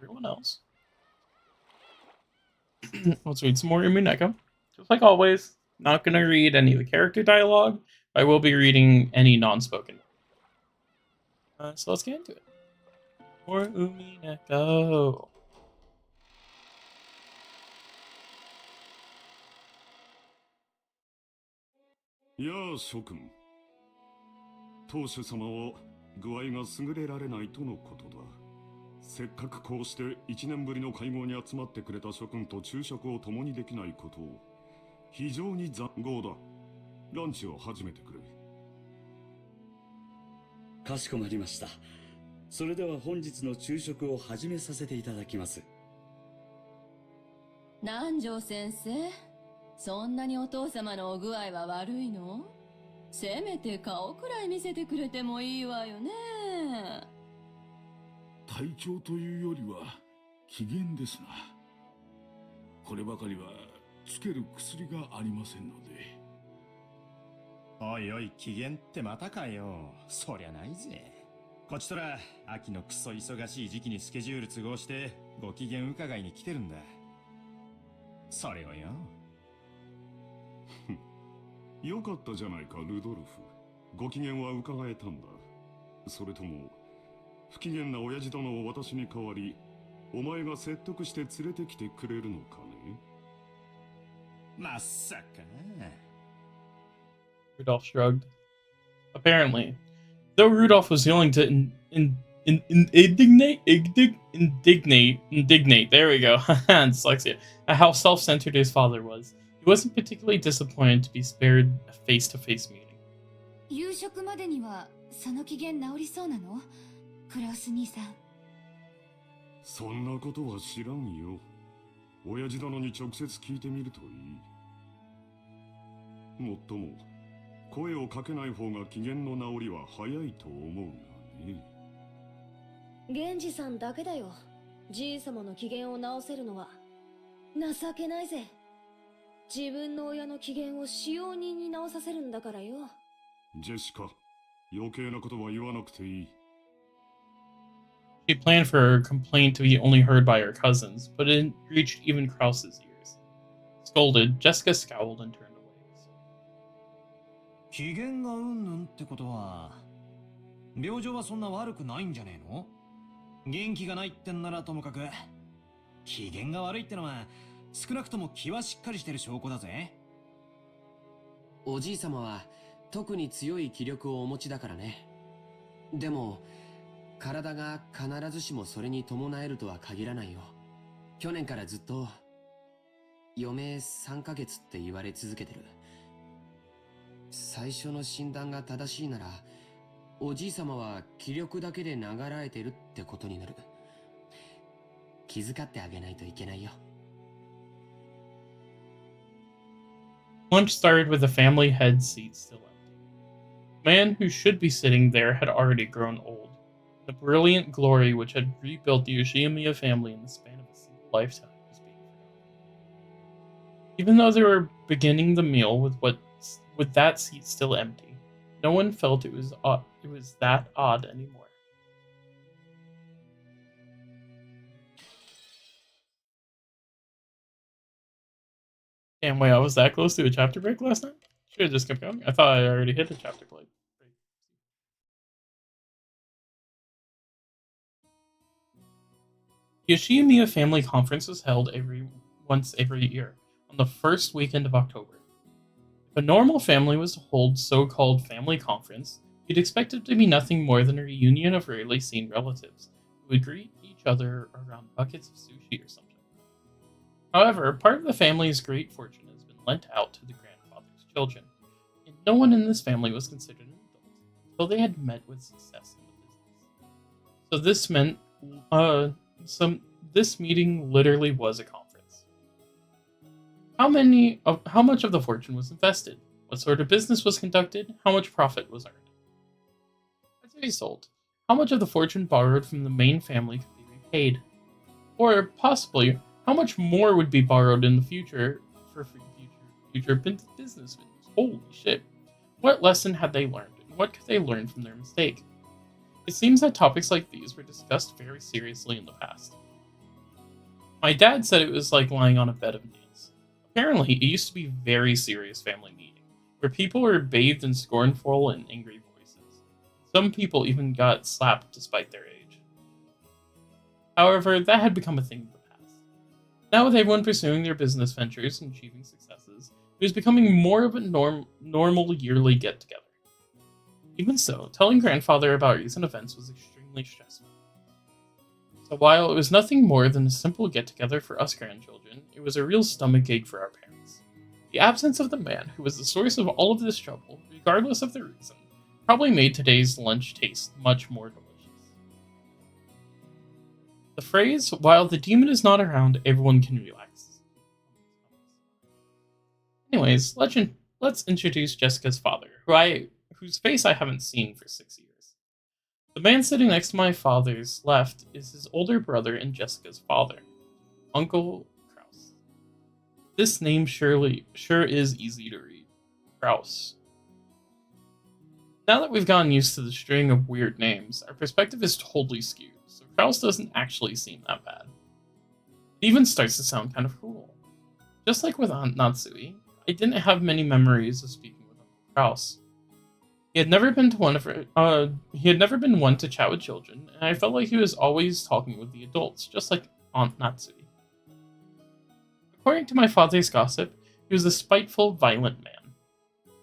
everyone else. Let's read some more Umineko. Just like always, not going to read any of the character dialogue. I will be reading any non-spoken. So let's get into it. More Umineko. やあ諸君、当主様は具合が優れられないとのことだ。せっかくこうして1年ぶりの会合に集まってくれた諸君と昼食を共にできないことを非常に残酷だ。ランチを始めてくれ。かしこまりました。それでは本日の昼食を始めさせていただきます。南條先生、そんなにお父様のお具合は悪いの？せめて顔くらい見せてくれてもいいわよね。体調というよりは機嫌ですな。こればかりはつける薬がありませんので。おいおい、機嫌ってまたかよ。そりゃないぜ。こちとら秋のクソ忙しい時期にスケジュール都合してご機嫌伺いに来てるんだ。それをよ。よかったじゃないか、ルドルフ。ご機嫌は伺えたんだ。それとも不機嫌な親父殿を私に代わりお前が説得して連れてきてくれるのかね。まさか。 Rudolph shrugged. Apparently, though Rudolph was willing to indignate, there we go, dyslexia, at how self-centered his father was, he wasn't particularly disappointed to be spared a face-to-face meeting. 夕食までにはその機嫌治りそうなの？クラウス兄さん。そんなことは知らんよ。親父殿に直接聞いてみるといい。もっとも声をかけない方が機嫌の治りは早いと思うがね。源氏さんだけだよ。じい様の機嫌を直せるのは。情けないぜ。自分の親の機嫌を使用人に直させるんだからよ。ジェシカ、余計なことは言わなくていい。She planned for her complaint to be only heard by her cousins, but it reached even Krause's ears. Scolded, Jessica scowled and turned away. 機嫌がうんぬんってことは、病状はそんな悪くないんじゃねえの？元気がないってんならともかく、機嫌が悪いってのは少なくとも気はしっかりしてる証拠だぜ。おじい様は特に強い気力をお持ちだからね。でも体が必ずしもそれに伴えるとは限らないよ。去年からずっと余命3ヶ月って言われ続けてる。最初の診断が正しいなら、おじい様は気力だけで流らえてるってことになる。気遣ってあげないといけないよ。Lunch started with the family head seat still empty. The man who should be sitting there had already grown old. The brilliant glory which had rebuilt the Yoshimiya family in the span of a single lifetime was being forgotten. Even though they were beginning the meal with that seat still empty, no one felt it was that odd anymore. Damn, wait, I was that close to a chapter break last night? Should have just kept going. I thought I already hit the chapter break. The Yoshimiya family conference was held once every year, on the first weekend of October. If a normal family was to hold so-called family conference, you'd expect it to be nothing more than a reunion of rarely seen relatives, who would greet each other around buckets of sushi or something. However, part of the family's great fortune has been lent out to the grandfather's children, and no one in this family was considered an adult until they had met with success in the business. So this meeting literally was a conference. How much of the fortune was invested? What sort of business was conducted? How much profit was earned? As a result, how much of the fortune borrowed from the main family could be repaid? Or possibly, how much more would be borrowed in the future for future business? Holy shit. What lesson had they learned, and what could they learn from their mistake? It seems that topics like these were discussed very seriously in the past. My dad said it was like lying on a bed of nails. Apparently, it used to be a very serious family meeting, where people were bathed in scornful and angry voices. Some people even got slapped despite their age. However, that had become a thing of the past. Now, with everyone pursuing their business ventures and achieving successes, it was becoming more of a normal yearly get-together. Even so, telling grandfather about recent events was extremely stressful. So while it was nothing more than a simple get-together for us grandchildren, it was a real stomach ache for our parents. The absence of the man who was the source of all of this trouble, regardless of the reason, probably made today's lunch taste much more delicious. The phrase, "while the demon is not around, everyone can relax." Anyways, let's introduce Jessica's father, whose face I haven't seen for 6 years. The man sitting next to my father's left is his older brother and Jessica's father, Uncle Kraus. This name sure is easy to read. Kraus. Now that we've gotten used to the string of weird names, our perspective is totally skewed, so Kraus doesn't actually seem that bad. It even starts to sound kind of cool. Just like with Aunt Natsui, I didn't have many memories of speaking with Uncle Kraus. He had never been one to chat with children, and I felt like he was always talking with the adults, just like Aunt Natsui. According to my father's gossip, he was a spiteful, violent man.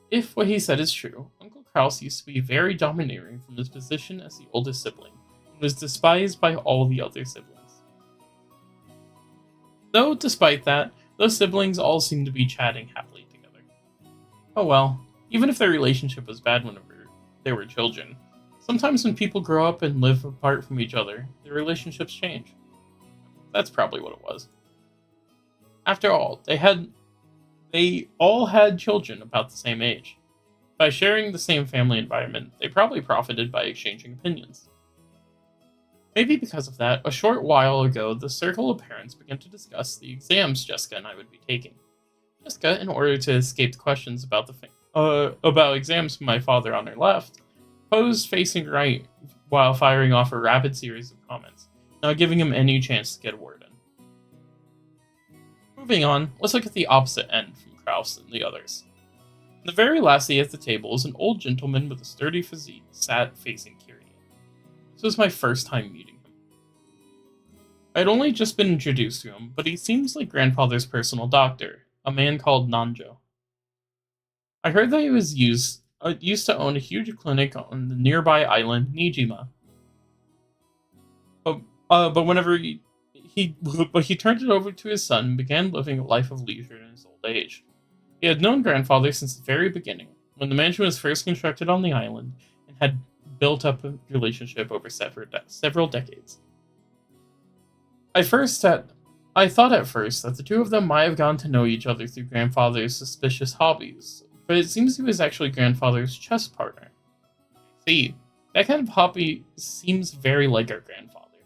If what he said is true, Uncle Kraus used to be very domineering from his position as the oldest sibling, and was despised by all the other siblings. Though, despite that, those siblings all seemed to be chatting happily together. Oh well, even if their relationship was bad whenever they were children, sometimes when people grow up and live apart from each other, their relationships change. That's probably what it was. After all, they all had children about the same age. By sharing the same family environment, they probably profited by exchanging opinions. Maybe because of that, a short while ago, the circle of parents began to discuss the exams Jessica and I would be taking. Jessica, in order to escape the questions about about exams from my father on her left, posed facing right while firing off a rapid series of comments, not giving him any chance to get a word in. Moving on, let's look at the opposite end from Kraus and the others. In the very last seat at the table is an old gentleman with a sturdy physique sat facing Kiria. This was my first time meeting him. I had only just been introduced to him, but he seems like grandfather's personal doctor, a man called Nanjo. I heard that he was used to own a huge clinic on the nearby island Nijima. But whenever he turned it over to his son and began living a life of leisure in his old age. He had known grandfather since the very beginning, when the mansion was first constructed on the island, and had built up a relationship over several decades. I thought at first that the two of them might have gotten to know each other through grandfather's suspicious hobbies, but it seems he was actually grandfather's chess partner. See, that kind of hobby seems very like our grandfather,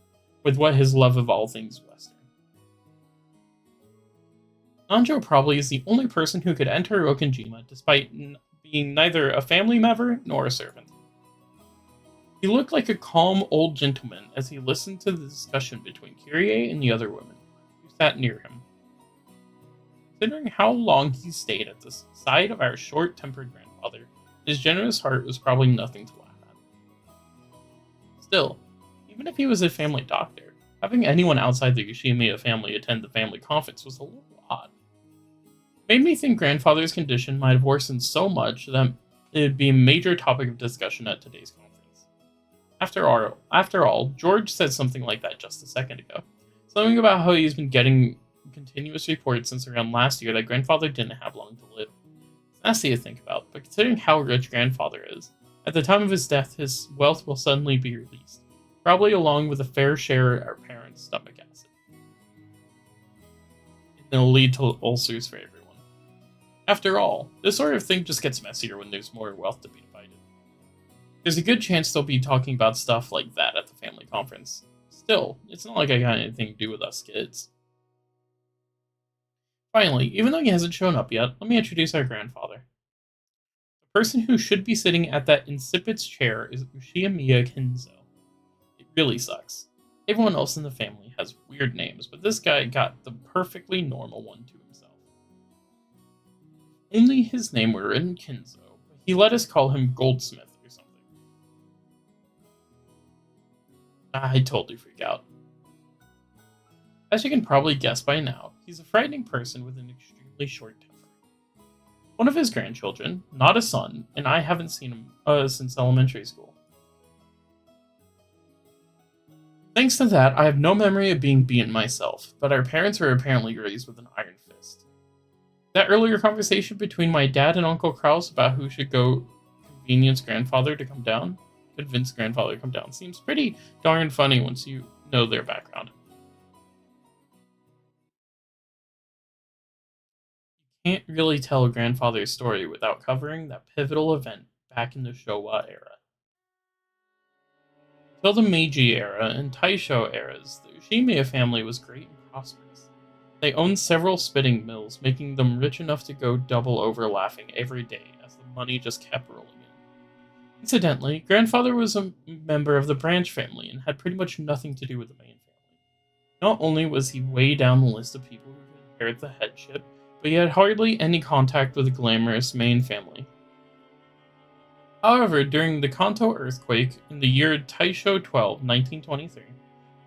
with what his love of all things Western. Nanjo probably is the only person who could enter Okanjima despite being neither a family member nor a servant. He looked like a calm old gentleman as he listened to the discussion between Kyrie and the other women, who sat near him. Considering how long he stayed at the side of our short-tempered grandfather, his generous heart was probably nothing to laugh at. Still, even if he was a family doctor, having anyone outside the Yoshimiya family attend the family conference was a little odd. It made me think grandfather's condition might have worsened so much that it would be a major topic of discussion at today's conference. After all, George said something like that just a second ago. Something about how he's been getting continuous reports since around last year that grandfather didn't have long to live. It's nasty to think about, but considering how rich grandfather is, at the time of his death his wealth will suddenly be released, probably along with a fair share of our parents' stomach acid. It'll lead to ulcers for everyone. After all, this sort of thing just gets messier when there's more wealth to be divided. There's a good chance they'll be talking about stuff like that at the family conference. Still, it's not like I got anything to do with us kids. Finally, even though he hasn't shown up yet, let me introduce our grandfather. The person who should be sitting at that insipid chair is Ushiyamiya Kenzo. It really sucks. Everyone else in the family has weird names, but this guy got the perfectly normal one to himself. Only his name were in Kinzo, but he let us call him Goldsmith or something. I totally freak out. As you can probably guess by now, he's a frightening person with an extremely short temper. One of his grandchildren, not a son, and I haven't seen him since elementary school. Thanks to that, I have no memory of being beaten myself, but our parents were apparently raised with an iron fist. That earlier conversation between my dad and Uncle Kraus about who should go convince grandfather to come down seems pretty darn funny once you know their background. You can't really tell grandfather's story without covering that pivotal event back in the Showa era. Until the Meiji era and Taisho eras, the Ushimiya family was great and prosperous. They owned several spinning mills, making them rich enough to go double over laughing every day as the money just kept rolling in. Incidentally, grandfather was a member of the branch family and had pretty much nothing to do with the main family. Not only was he way down the list of people who could inherit the headship, but he had hardly any contact with the glamorous main family. However, during the Kanto earthquake in the year Taisho 12, 1923,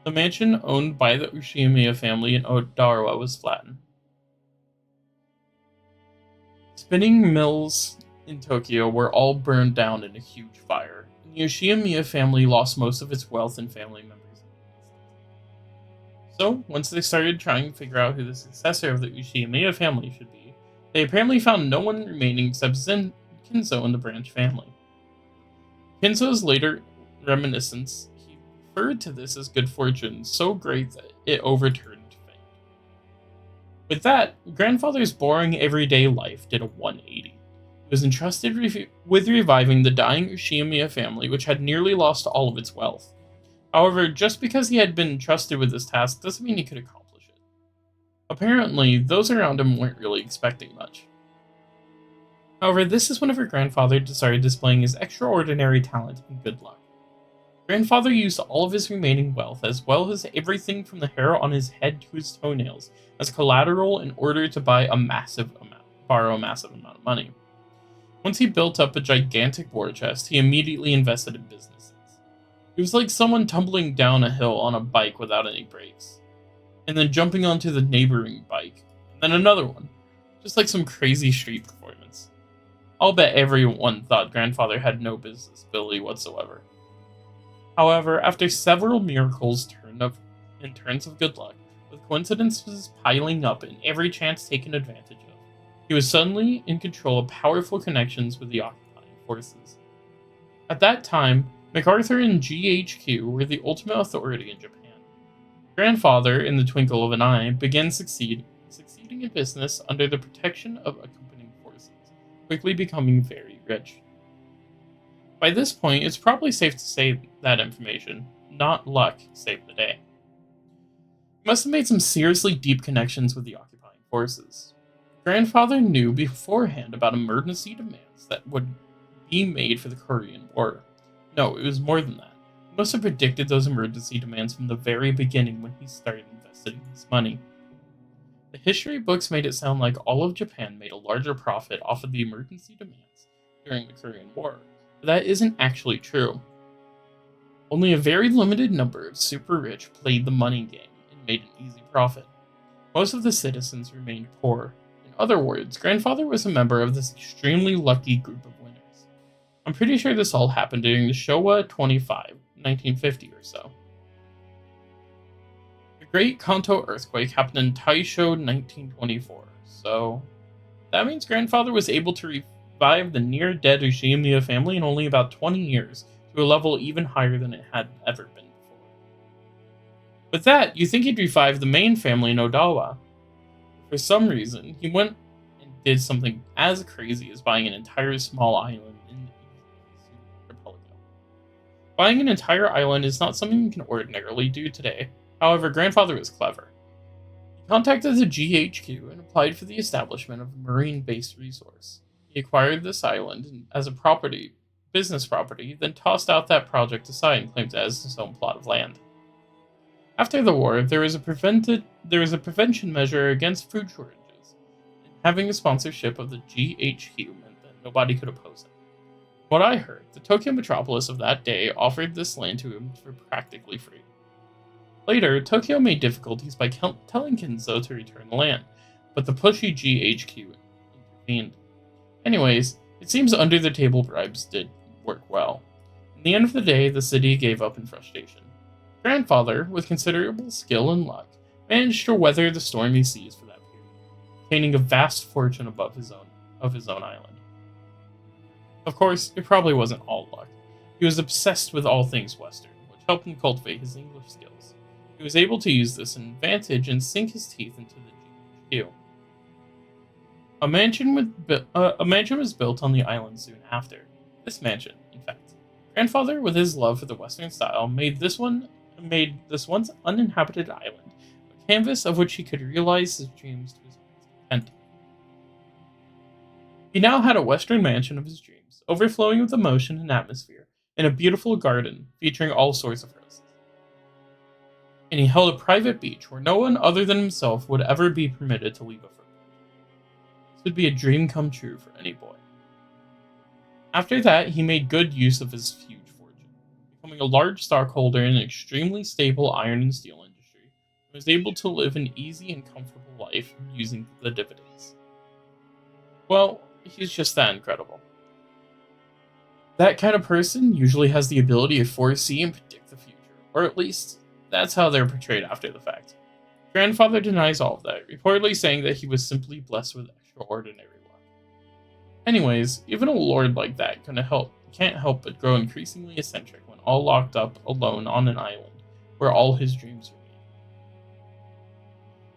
the mansion owned by the Ushimiya family in Odarawa was flattened. Spinning mills in Tokyo were all burned down in a huge fire, and the Ushimiya family lost most of its wealth and family members. So, once they started trying to figure out who the successor of the Ushimiya family should be, they apparently found no one remaining except Kinzo and the branch family. Kinzo's later reminiscence, he referred to this as good fortune so great that it overturned fate. With that, grandfather's boring everyday life did a 180. He was entrusted with reviving the dying Ushimiya family, which had nearly lost all of its wealth. However, just because he had been entrusted with this task doesn't mean he could accomplish it. Apparently, those around him weren't really expecting much. However, this is whenever grandfather started displaying his extraordinary talent and good luck. Grandfather used all of his remaining wealth, as well as everything from the hair on his head to his toenails, as collateral in order to borrow a massive amount of money. Once he built up a gigantic war chest, he immediately invested in businesses. It was like someone tumbling down a hill on a bike without any brakes, and then jumping onto the neighboring bike, and then another one, just like some crazy street performance. I'll bet everyone thought grandfather had no business ability whatsoever. However, after several miracles and turns of good luck, with coincidences piling up and every chance taken advantage of, he was suddenly in control of powerful connections with the occupying forces. At that time, MacArthur and GHQ were the ultimate authority in Japan. Grandfather, in the twinkle of an eye, began succeeding in business under the protection of accompanying forces, quickly becoming very rich. By this point, it's probably safe to say that information, not luck, saved the day. He must have made some seriously deep connections with the occupying forces. Grandfather knew beforehand about emergency demands that would be made for the Korean War. No, it was more than that. He must have predicted those emergency demands from the very beginning when he started investing his money. The history books made it sound like all of Japan made a larger profit off of the emergency demands during the Korean War, but that isn't actually true. Only a very limited number of super rich played the money game and made an easy profit. Most of the citizens remained poor. In other words, grandfather was a member of this extremely lucky group of winners. I'm pretty sure this all happened during the Showa 25, 1950 or so. The Great Kanto earthquake happened in Taisho 1924, so that means grandfather was able to revive the near-dead Ushimiya family in only about 20 years, to a level even higher than it had ever been before. With that, you think he'd revive the main family in Odawa. For some reason, he went and did something as crazy as buying an entire small island in the archipelago. Buying an entire island is not something you can ordinarily do today. However, grandfather was clever. He contacted the GHQ and applied for the establishment of a marine-based resource. He acquired this island as a business property, then tossed out that project aside and claimed it as his own plot of land. After the war, there was a prevention measure against food shortages, and having a sponsorship of the GHQ meant that nobody could oppose him. What I heard, the Tokyo metropolis of that day offered this land to him for practically free. Later, Tokyo made difficulties by telling Kinzo to return the land, but the pushy GHQ intervened. Anyways, it seems under-the-table bribes did work well. In the end of the day, the city gave up in frustration. Grandfather, with considerable skill and luck, managed to weather the stormy seas for that period, obtaining a vast fortune above his own island. Of course, it probably wasn't all luck. He was obsessed with all things Western, which helped him cultivate his English skills. He was able to use this advantage and sink his teeth into the GHQ. A mansion was built on the island soon after. This mansion, in fact. Grandfather, with his love for the Western style, made this once uninhabited island a canvas of which he could realize his dreams to his heart's content. He now had a Western mansion of his dreams, overflowing with emotion and atmosphere, in a beautiful garden featuring all sorts of roses. And he held a private beach where no one other than himself would ever be permitted to leave a footprint. This would be a dream come true for any boy. After that, he made good use of his huge fortune, becoming a large stockholder in an extremely stable iron and steel industry, and was able to live an easy and comfortable life using the dividends. Well, he's just that incredible. That kind of person usually has the ability to foresee and predict the future, or at least, that's how they're portrayed after the fact. Grandfather denies all of that, reportedly saying that he was simply blessed with extraordinary luck. Anyways, even a lord like that can't help but grow increasingly eccentric when all locked up alone on an island where all his dreams were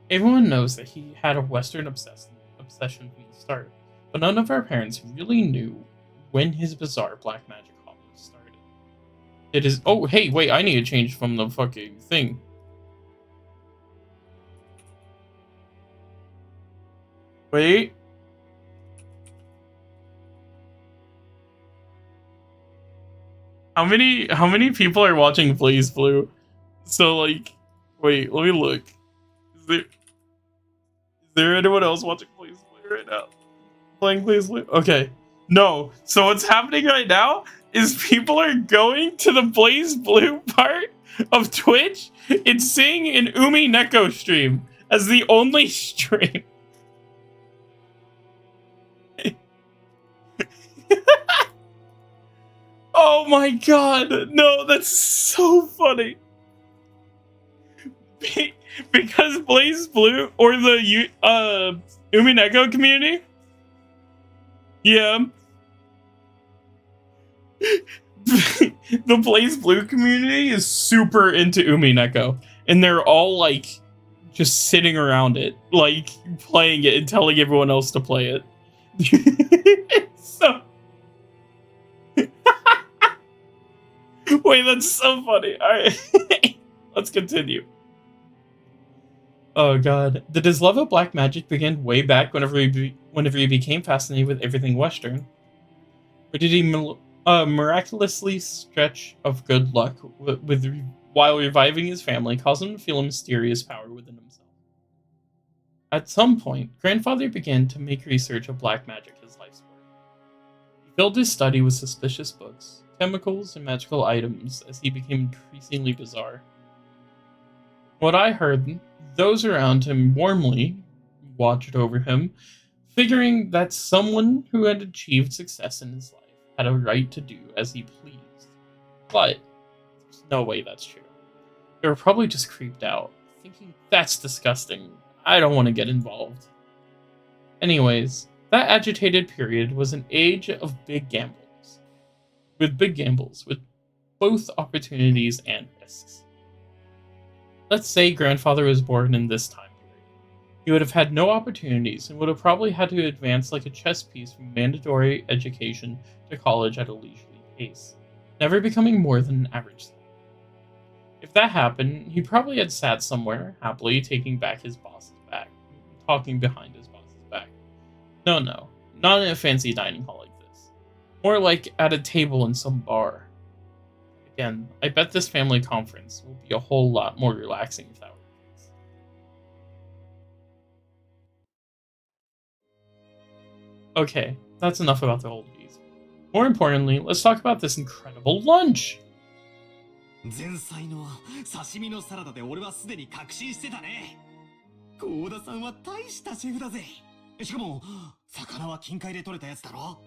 made. Everyone knows that he had a Western obsession from the start, but none of our parents really knew when his bizarre black magic hobby started. It is. Oh, hey, wait, I need to change from the fucking thing. Wait. How many people are watching Blaze Blue? So like, wait, let me look. Is there anyone else watching Blaze Blue right now? Playing Blaze Blue? Okay. No. So what's happening right now is people are going to the Blaze Blue part of Twitch and seeing an Umineko stream as the only stream. Oh my god! No, that's so funny. Because Blaze Blue or the Umineko community, yeah, the Blaze Blue community is super into Umineko, and they're all like just sitting around it, like playing it and telling everyone else to play it. So. Wait, that's so funny. Alright. Let's continue. Oh god. Did his love of black magic begin way back whenever he became fascinated with everything Western? Or did he miraculously stretch of good luck while reviving his family cause him to feel a mysterious power within himself? At some point, Grandfather began to make research of black magic his life's work. He filled his study with suspicious books, chemicals, and magical items as he became increasingly bizarre. What I heard, those around him warmly watched over him, figuring that someone who had achieved success in his life had a right to do as he pleased. But there's no way that's true. They were probably just creeped out, thinking that's disgusting. I don't want to get involved. Anyways, that agitated period was an age of big gambles. With both opportunities and risks. Let's say Grandfather was born in this time period. He would have had no opportunities and would have probably had to advance like a chess piece from mandatory education to college at a leisurely pace, never becoming more than an average student. If that happened, he probably had sat somewhere, happily talking behind his boss's back. No, not in a fancy dining hall like this. More like at a table in some bar. Again, I bet this family conference will be a whole lot more relaxing if that were the case. Okay, that's enough about the oldies. More importantly, let's talk about this incredible lunch! 前菜の刺身のサラダで俺はすでに確信してたね。幸田さんは大したシェフだぜ。しかも魚は近海で取れたやつだろ。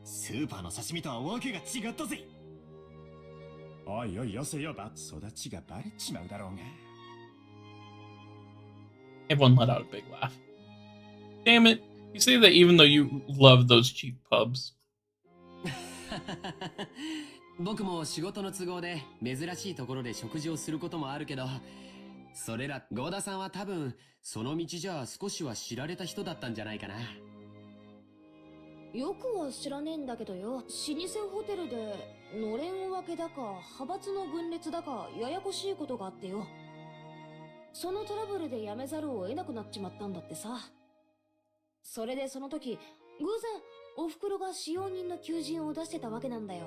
スーパーの刺身とはわけが違ったぜ。おいおいよせよば育ちがバレちまうだろうが。Everyone let out a big laugh. Damn it, you say that even though you love those cheap pubs. 僕も仕事の都合で珍しいところで食事をすることもあるけど、それら合田さんは多分その道じゃ少しは知られた人だったんじゃないかな。よくは知らねえんだけどよ、老舗ホテルでのれん分けだか派閥の分裂だかややこしいことがあってよ。そのトラブルで辞めざるを得なくなっちまったんだってさ。それでその時偶然お袋が使用人の求人を出してたわけなんだよ。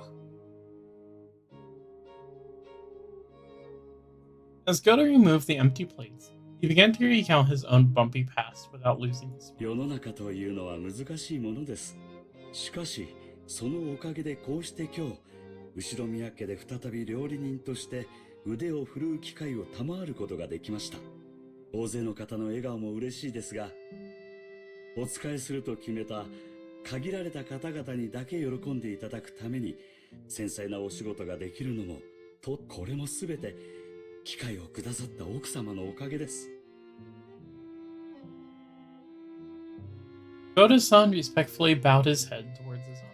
As Goto removed the empty plates, he began to recount his own bumpy past without losing his smile. 世の中というのは難しいものです。しかしそのおかげでこうして今日後ろ宮家で再び料理人として腕を振るう機会を賜ることができました。大勢の方の笑顔も嬉しいですが、お仕えすると決めた限られた方々にだけ喜んでいただくために繊細なお仕事ができるのもこれもすべて機会をくださった奥様のおかげです。Goto-san respectfully bowed his head towards his aunt.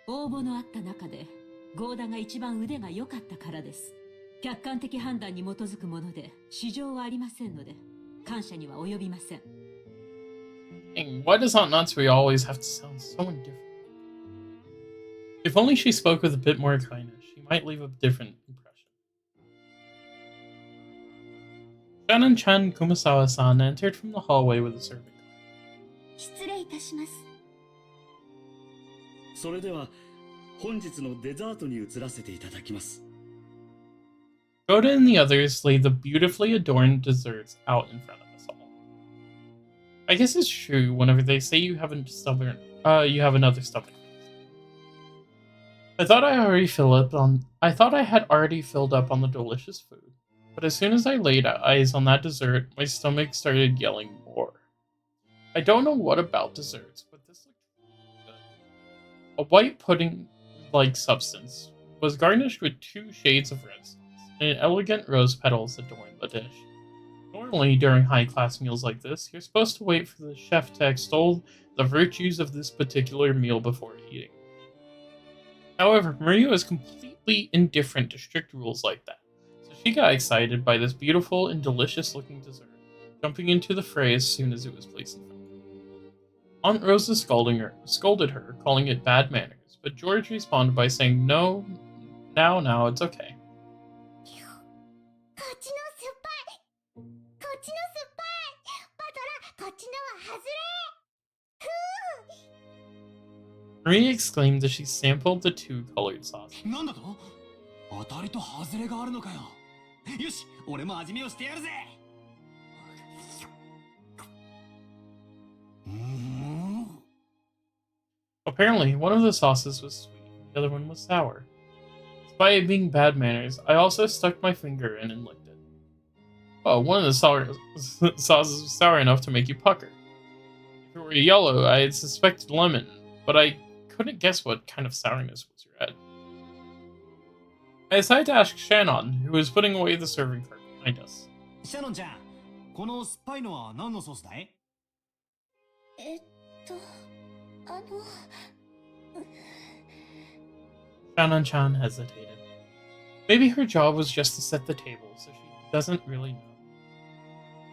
応募のあった中で合田が一番腕が良かったからです。客観的判断に基づくもので市場はありませんので感謝には及びません。Dang, why does Aunt Natsui always have to sound so indifferent? If only she spoke with a bit more kindness, she might leave a different impression. Shannon-chan Kumasawa-san entered from the hallway with a serving. 失礼いたします。それでは本日のデザートに移らせていただきます。Goto and the others laid the beautifully adorned desserts out in front of us all. I guess it's true whenever they say you have another stomach. I thought I had already filled up on the delicious food, but as soon as I laid eyes on that dessert, my stomach started yelling more. I don't know what about desserts, but this looked really good. A white pudding-like substance was garnished with 2 shades of red sauce, and elegant rose petals adorned the dish. Normally, during high-class meals like this, you're supposed to wait for the chef to extol the virtues of this particular meal before eating. However, Maria was completely indifferent to strict rules like that, so she got excited by this beautiful and delicious-looking dessert, jumping into the fray as soon as it was placed in front of her. Aunt Rosa scolded her, calling it bad manners, but George responded by saying, "No, now, it's okay." Maria exclaimed as she sampled the 2 colored sauces. なんだと？当たりと外れがあるのかよ。よし、俺も味見をしてやるぜ。Apparently, one of the sauces was sweet, the other one was sour. Despite it being bad manners, I also stuck my finger in and licked it. Oh, one of the sauces was sour enough to make you pucker. If it were yellow, I had suspected lemon, but I couldn't guess what kind of sourness was red. I decided to ask Shannon, who was putting away the serving cart behind us. シャノンちゃん、この酸っぱいのは何のソースだい？Shannon-chan hesitated. Maybe her job was just to set the table, so she doesn't really know.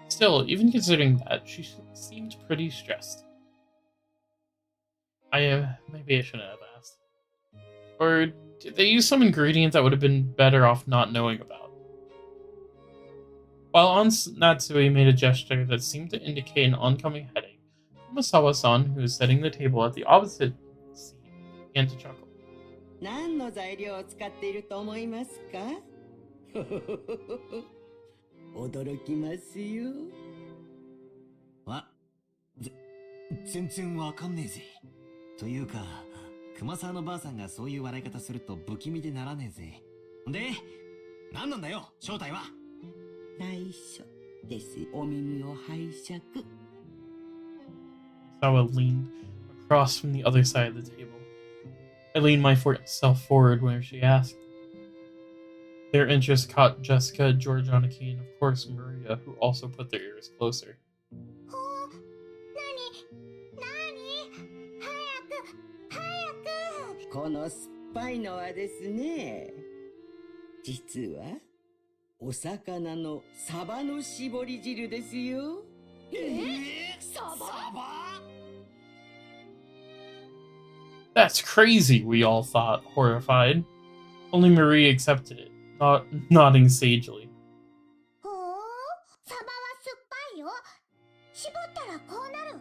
Still, even considering that, she seemed pretty stressed. Maybe I shouldn't have asked. Or did they use some ingredient that would have been better off not knowing about? While Aunt Natsui made a gesture that seemed to indicate an oncoming headache, Kumasawa-san, who was setting the table at the opposite seat, began to chuckle. 何の材料を使っていると思いますか？驚きますよ。全然わかんねえぜ。というか、熊沢のばあさんがそういう笑い方すると不気味でならねえぜ。で、何なんだよ、正体は。内緒です。お耳を拝借。Sawa leaned across from the other side of the table. I leaned myself forward when she asked. Their interest caught Jessica, Georgianaki, and of course Maria, who also put their ears closer. この酸っぱいのはですね、実はお魚のサバの絞り汁ですよ。サバ That's crazy, we all thought, horrified. Only Marie accepted it, nodding sagely. ほー、サバは酸っぱいよ。絞ったらこうなる。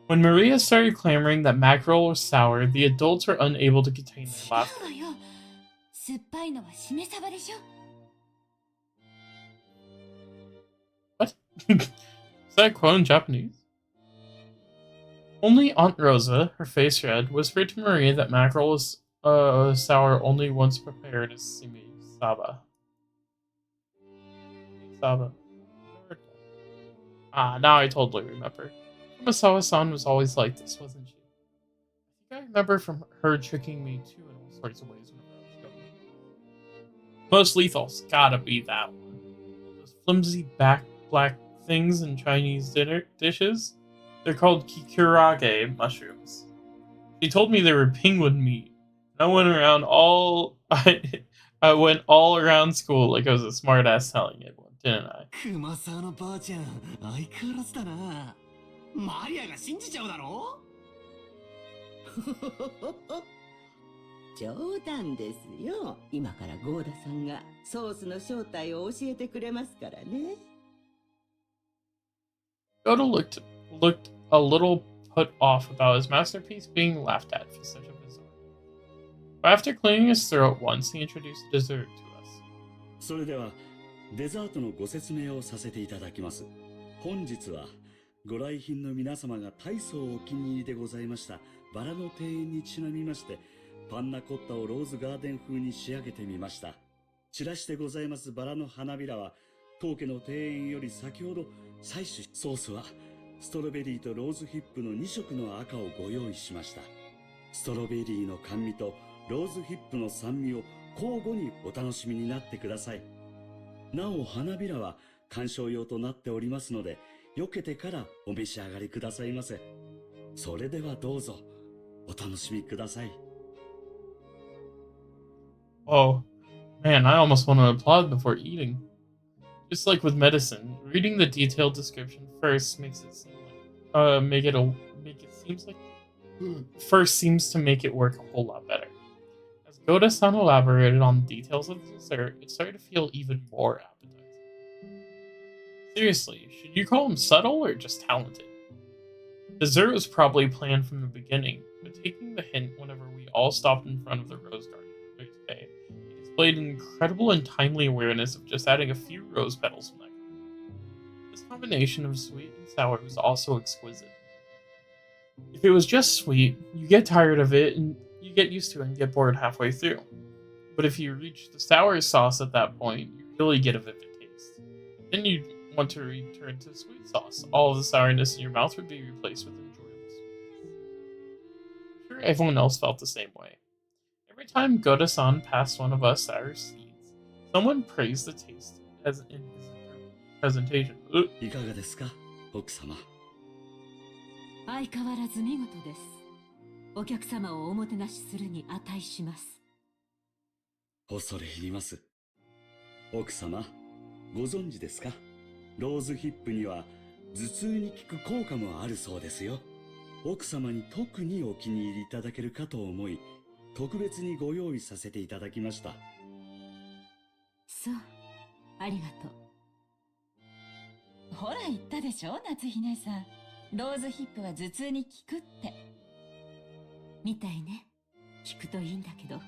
When Maria started clamoring that mackerel was sour, the adults were unable to contain their laughter. 違うわよ。酸っぱいのはしめ鯖でしょ。What? Is that a quote in Japanese? Only Aunt Rosa, her face red, whispered to Maria that mackerel was sour only once prepared as simi saba. Saba. Ah, now I totally remember. Kumasawa-san was always like this, wasn't she? I think I remember from her tricking me too in all sorts of ways whenever I was young. Most lethal's gotta be that one. Those flimsy black things in Chinese dinner dishes? They're called kikurage mushrooms. She told me they were penguin meat. And I went around I went all around school like I was a smartass telling everyone, didn't I? 熊沢のばあちゃん、相変わらずだな。マリアが信じちゃうだろ。冗談ですよ。今からゴーダさんがソースの正体を教えてくれますからね。Goda looked a little put off about his masterpiece being laughed at for such a bizarre. But after clearing his throat once, he introduced dessert to us. それではデザートのご説明をさせていただきます。本日はご来賓の皆様が大層お気に入りでございましたバラの庭園にちなみまして、パンナコッタをローズガーデン風に仕上げてみました。散らしてございますバラの花びらは当家の庭園より先ほど採取。ソースはストロベリーとローズヒップの2色の赤をご用意しました。ストロベリーの甘味とローズヒップの酸味を交互にお楽しみになってください。なお花びらは観賞用となっておりますので、避けてからお召し上がりくださいませ。それではどうぞお楽しみください。Oh, man, I almost want to applaud before eating. Just like with medicine, reading the detailed description first makes it seem seems to make it work a whole lot better. As Goda-san elaborated on the details of the dessert, it started to feel even more appetizing. Seriously, should you call him subtle or just talented? Dessert was probably planned from the beginning, but taking the hint whenever we all stopped in front of the rose garden today, he displayed an incredible and timely awareness of just adding a few rose petals from that garden. This combination of sweet and sour was also exquisite. If it was just sweet, you get tired of it and you get used to it and get bored halfway through. But if you reach the sour sauce at that point, you really get a vivid taste. Then you want to return to sweet sauce. All of the sourness in your mouth would be replaced with enjoyable sweetness. I'm sure everyone else felt the same way. Every time Goda-san passed one of us sour seeds, someone praised the taste as in his presentation. いかがですか、奥様。相変わらず見事です。お客様をおもてなしするに値します。恐れ入ります。奥様、ご存知ですか？ローズヒップには頭痛に効く効果もあるそうですよ。奥様に特にお気に入りいただけるかと思い、特別にご用意させていただきました。そう、ありがとう。ほら言ったでしょ、夏姫さん。ローズヒップは頭痛に効くって。みたいね。聞くといいんだけど。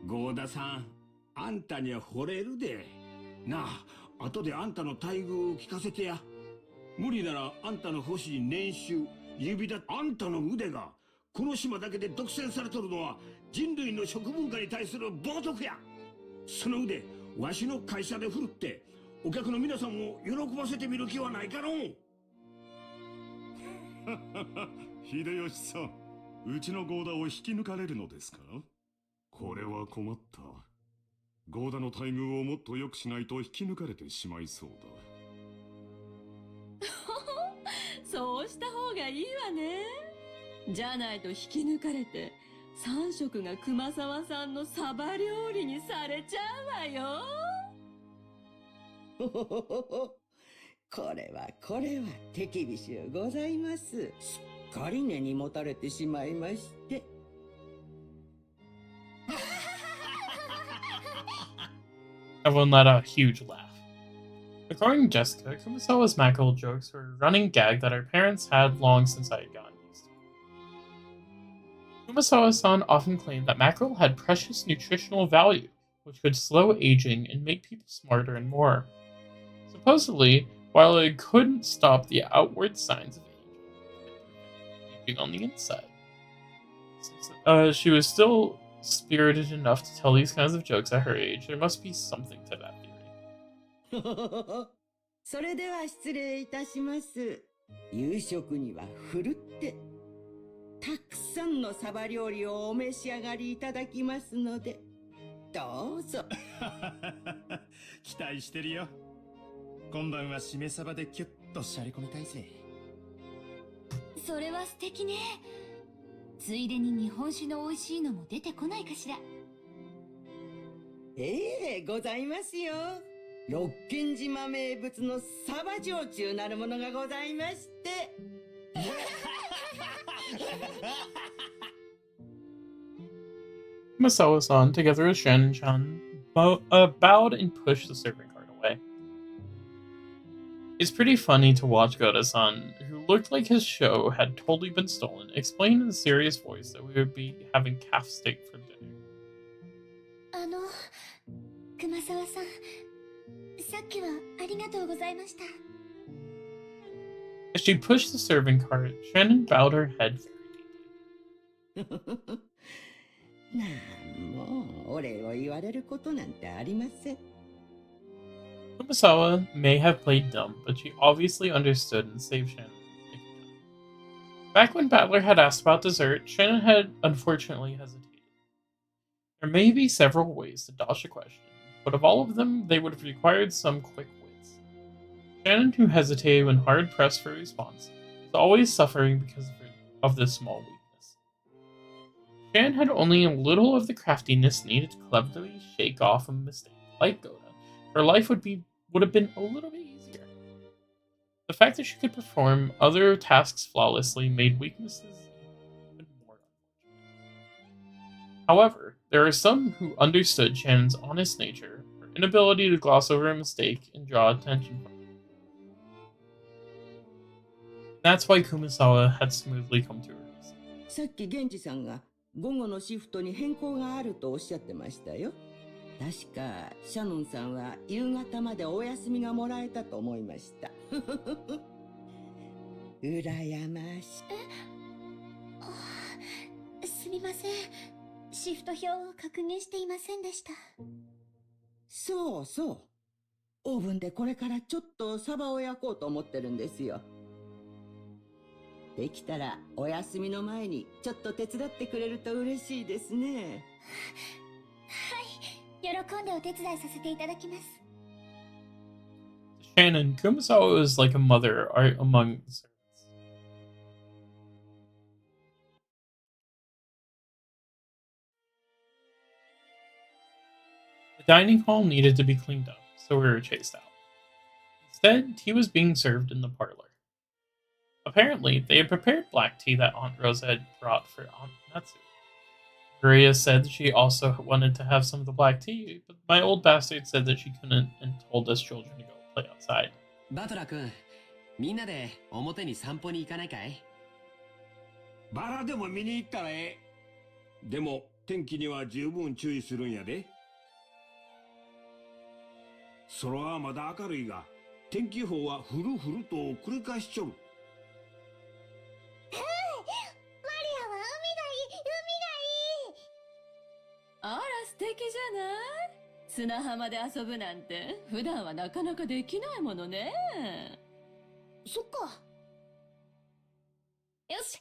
合田さん、あんたには惚れるで。なあ、後であんたの待遇を聞かせてや。無理ならあんたの欲しい年収、指だ、あんたの腕が、この島だけで独占されとるのは人類の食文化に対する冒涜や。その腕、わしの会社で振るって、お客の皆さんを喜ばせてみる気はないかのう。秀吉さん、うちの合田を引き抜かれるのですか？これは困った。合田の待遇をもっと良くしないと引き抜かれてしまいそうだ。そうした方がいいわね。じゃないと引き抜かれて、3食が熊沢さんのサバ料理にされちゃうわよ。ほほほほほ。これは手厳しゅうございます。すっかり根に持たれてしまいまして。Everyone let out a huge laugh. According to Jessica, Kumasawa's mackerel jokes were a running gag that our parents had long since I had gotten used to. Kumasawa-san often claimed that mackerel had precious nutritional value, which could slow aging and make people smarter and more. Supposedly, while it couldn't stop the outward signs of aging on the inside. Since she was still spirited enough to tell these kinds of jokes at her age, there must be something to that theory. それでは失礼いたします。夕食にはふるってたくさんのサバ料理をお召し上がりいただきますので、どうぞ。期待してるよ。今晩はしめサバでキュッとしゃれ込みたいぜ。それは素敵ね。ついでに日本酒の美味しいのも出てこないかしら。ええ、ございますよ。六軒島名物のサバ焼酎なるものがございまして。Kumasawa-san, together with Shannon-chan, bowed and pushed the serving cart away. It's pretty funny to watch Goda-san, who looked like his show had totally been stolen, explain in a serious voice that we would be having calf steak for dinner. 熊沢さん、さっきはありがとうございました。As she pushed the serving cart, Shannon bowed her head very deeply. なんもお礼を言われることなんてありません。Kumasawa may have played dumb, but she obviously understood and saved Shannon. Back when Battler had asked about dessert, Shannon had unfortunately hesitated. There may be several ways to dodge the question, but of all of them, they would have required some quick wits. Shannon, who hesitated when hard pressed for a response, was always suffering because of this small weakness. Shannon had only a little of the craftiness needed to cleverly shake off a mistake. Like Goda, her life would have been a little bit easier. The fact that she could perform other tasks flawlessly made weaknesses even more unfortunate. However, there are some who understood Shannon's honest nature, her inability to gloss over a mistake and draw attention from it. That's why Kumasawa had smoothly come to her rescue. さっき源氏さんが午後のシフトに変更があるとおっしゃってましたよ。確かシャノンさんは夕方までお休みがもらえたと思いました。羨ましい。すみません。シフト表を確認していませんでした。そうそう。オーブンでこれからちょっとサバを焼こうと思ってるんですよ。できたらお休みの前にちょっと手伝ってくれると嬉しいですね。はい、喜んでお手伝いさせていただきます。Shannon, Kumasawa was like a mother among the servants. The dining hall needed to be cleaned up, so we were chased out. Instead, tea was being served in the parlor. Apparently, they had prepared black tea that Aunt Rosa had brought for Aunt Natsu. Maria said she also wanted to have some of the black tea, but my old bastard said that she couldn't and told us children to go play outside. バトラ君、みんなで表に散歩に行かないかい？バラでも見に行ったらええ。でも天気には十分注意するんやで。空はまだ明るいが、天気予報はふるふると繰り返しちょる。マリアは海がいい、あら素敵じゃない。砂浜で遊ぶなんて普段はなかなかできないものね。そっか。よし、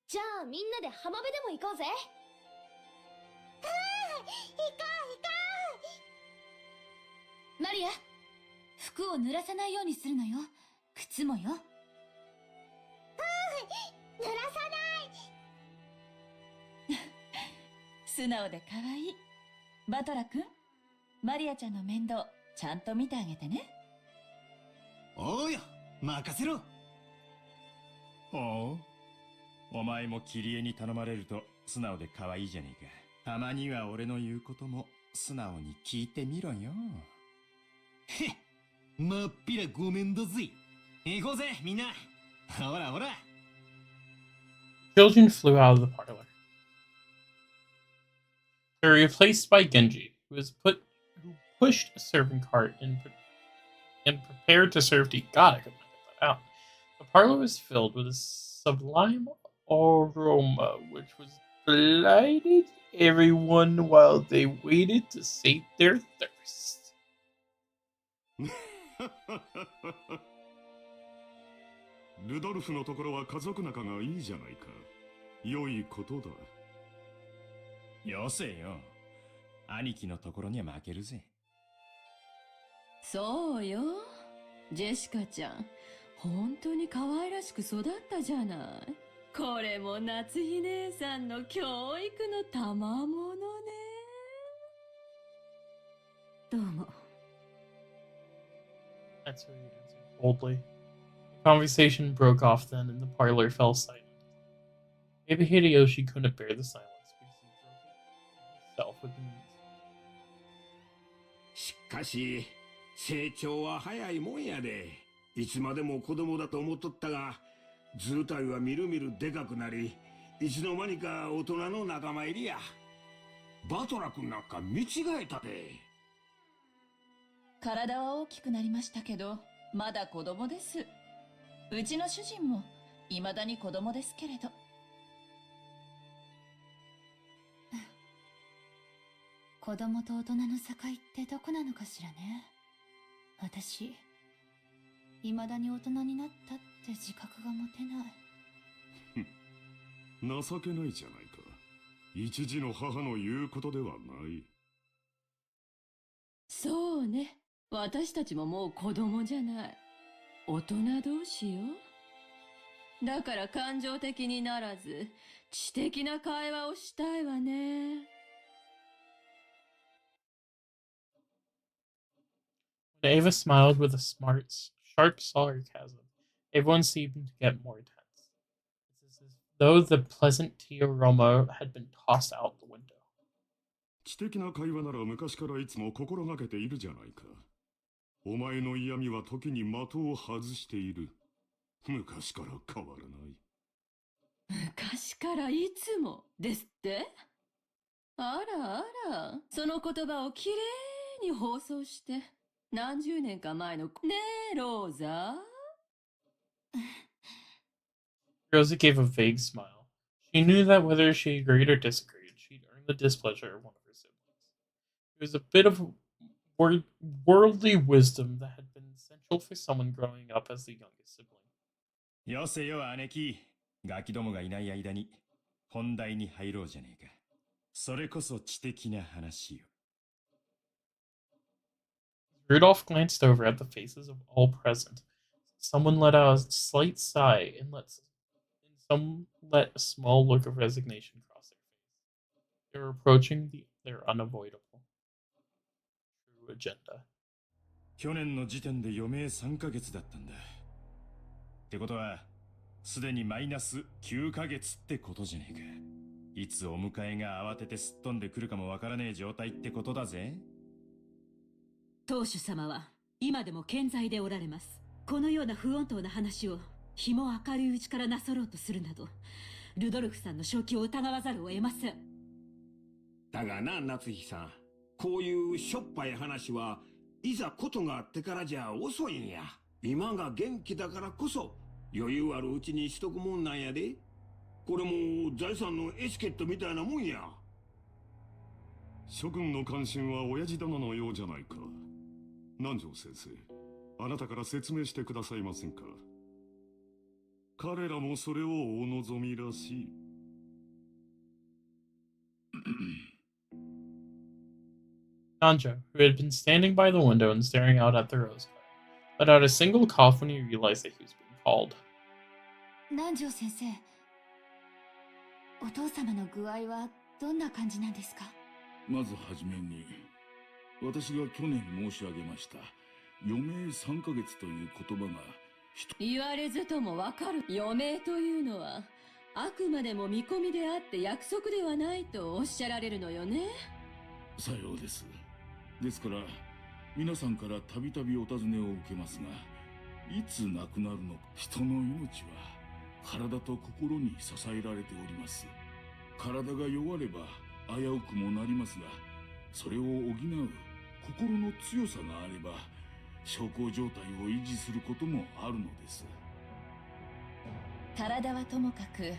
じゃあみんなで浜辺でも行こうぜ。海がいい。行こう。マリア、服を濡らさないようにするのよ。靴もよ。濡らさない。素直で可愛い。バトラ君、マリアちゃんの面倒ちゃんと見てあげてね。おうよ、任せろ。おう、お前もキリエに頼まれると素直で可愛いじゃねえか。たまには俺の言うことも素直に聞いてみろよ。へっ、まっぴらごめんだぜ。行こうぜ、みんな。ほらほら。Children flew out of the parlor. They were replaced by Genji, who pushed a serving cart and prepared to serve tea. God, I couldn't get that out. The parlor was filled with a sublime aroma, which was delighted everyone while they waited to sate their thirst. ルドルフのところは家族仲がいいじゃないか。良いことだ。よせよ。兄貴のところには負けるぜ。そうよ。ジェシカちゃん、本当に可愛らしく育ったじゃない。これも夏日姉さんの教育の賜物ね。どうも。That's what he answered coldly. The conversation broke off then, and the parlor fell silent. Maybe Hideyoshi couldn't bear the silence because he broke it himself with the news. しかし成長は早いもんやで。いつまでも子供だと思っとったが、図体はみるみるでかくなり、いつの間にか大人の仲間入りや。バトラ君なんか見違えたで。体は大きくなりましたけど、まだ子供です。うちの主人も未だに子供ですけれど。子供と大人の境ってどこなのかしらね。私、未だに大人になったって自覚が持てない。情けないじゃないか。一児の母の言うことではない。そうね。私たちももう子供じゃない。大人同士よ。だから感情的にならず、知的な会話をしたいわね。When Ava smiled with a sharp sarcasm, everyone seemed to get more tense. It's as though the pleasant tea aroma had been tossed out the window. 知的な会話なら昔からいつも心がけているじゃないか。お前の嫌味は時に的を外している。昔から変わらない。昔からいつもですって？あらあら、その言葉をきれいに放送して、何十年か前のねえローザ。Rosa gave a vague smile. She knew that whether she agreed or disagreed, she'd earn the displeasure of one of her siblings. It was a bit of worldly wisdom that had been essential for someone growing up as the youngest sibling. よせよ姉貴。ガキどもがいない間に本題に入ろうじゃねえか。それこそ知的な話よ。Rudolph glanced over at the faces of all present. Someone let out a slight sigh, and some let a small look of resignation cross their face. They were approaching their unavoidable true agenda. 去年の時点で余命3ヶ月だったんだ。ってことは、すでにマイナス9ヶ月ってことじゃねえか。いつお迎えが慌ててすっ飛んでくるかもわからねえ状態ってことだぜ。当主様は今でも健在でおられます。このような不穏当な話を日も明るいうちからなさろうとするなど、ルドルフさんの正気を疑わざるを得ません。だがな、夏日さん。こういうしょっぱい話はいざことがあってからじゃ遅いんや。今が元気だからこそ余裕あるうちにしとくもんなんやで。これも財産のエチケットみたいなもんや。諸君の関心は親父殿のようじゃないか。南條先生、あなたから説明してくださいませんか。彼らもそれをお望みらしい。Sanjo, who had been standing by the window and staring out at the rose garden, let out a single cough when he realized that he was being called. 南條先生、お父様の具合はどんな感じなんですか？まずはじめに、私が去年申し上げました余命3ヶ月という言葉が言われずともわかる。余命というのはあくまでも見込みであって約束ではないとおっしゃられるのよね。さようです。ですから皆さんからたびたびお尋ねを受けますが、いつ亡くなるのか。人の命は体と心に支えられております。体が弱れば危うくもなりますが、それを補う心の強さがあれば小康状態を維持することもあるのです。体はともかく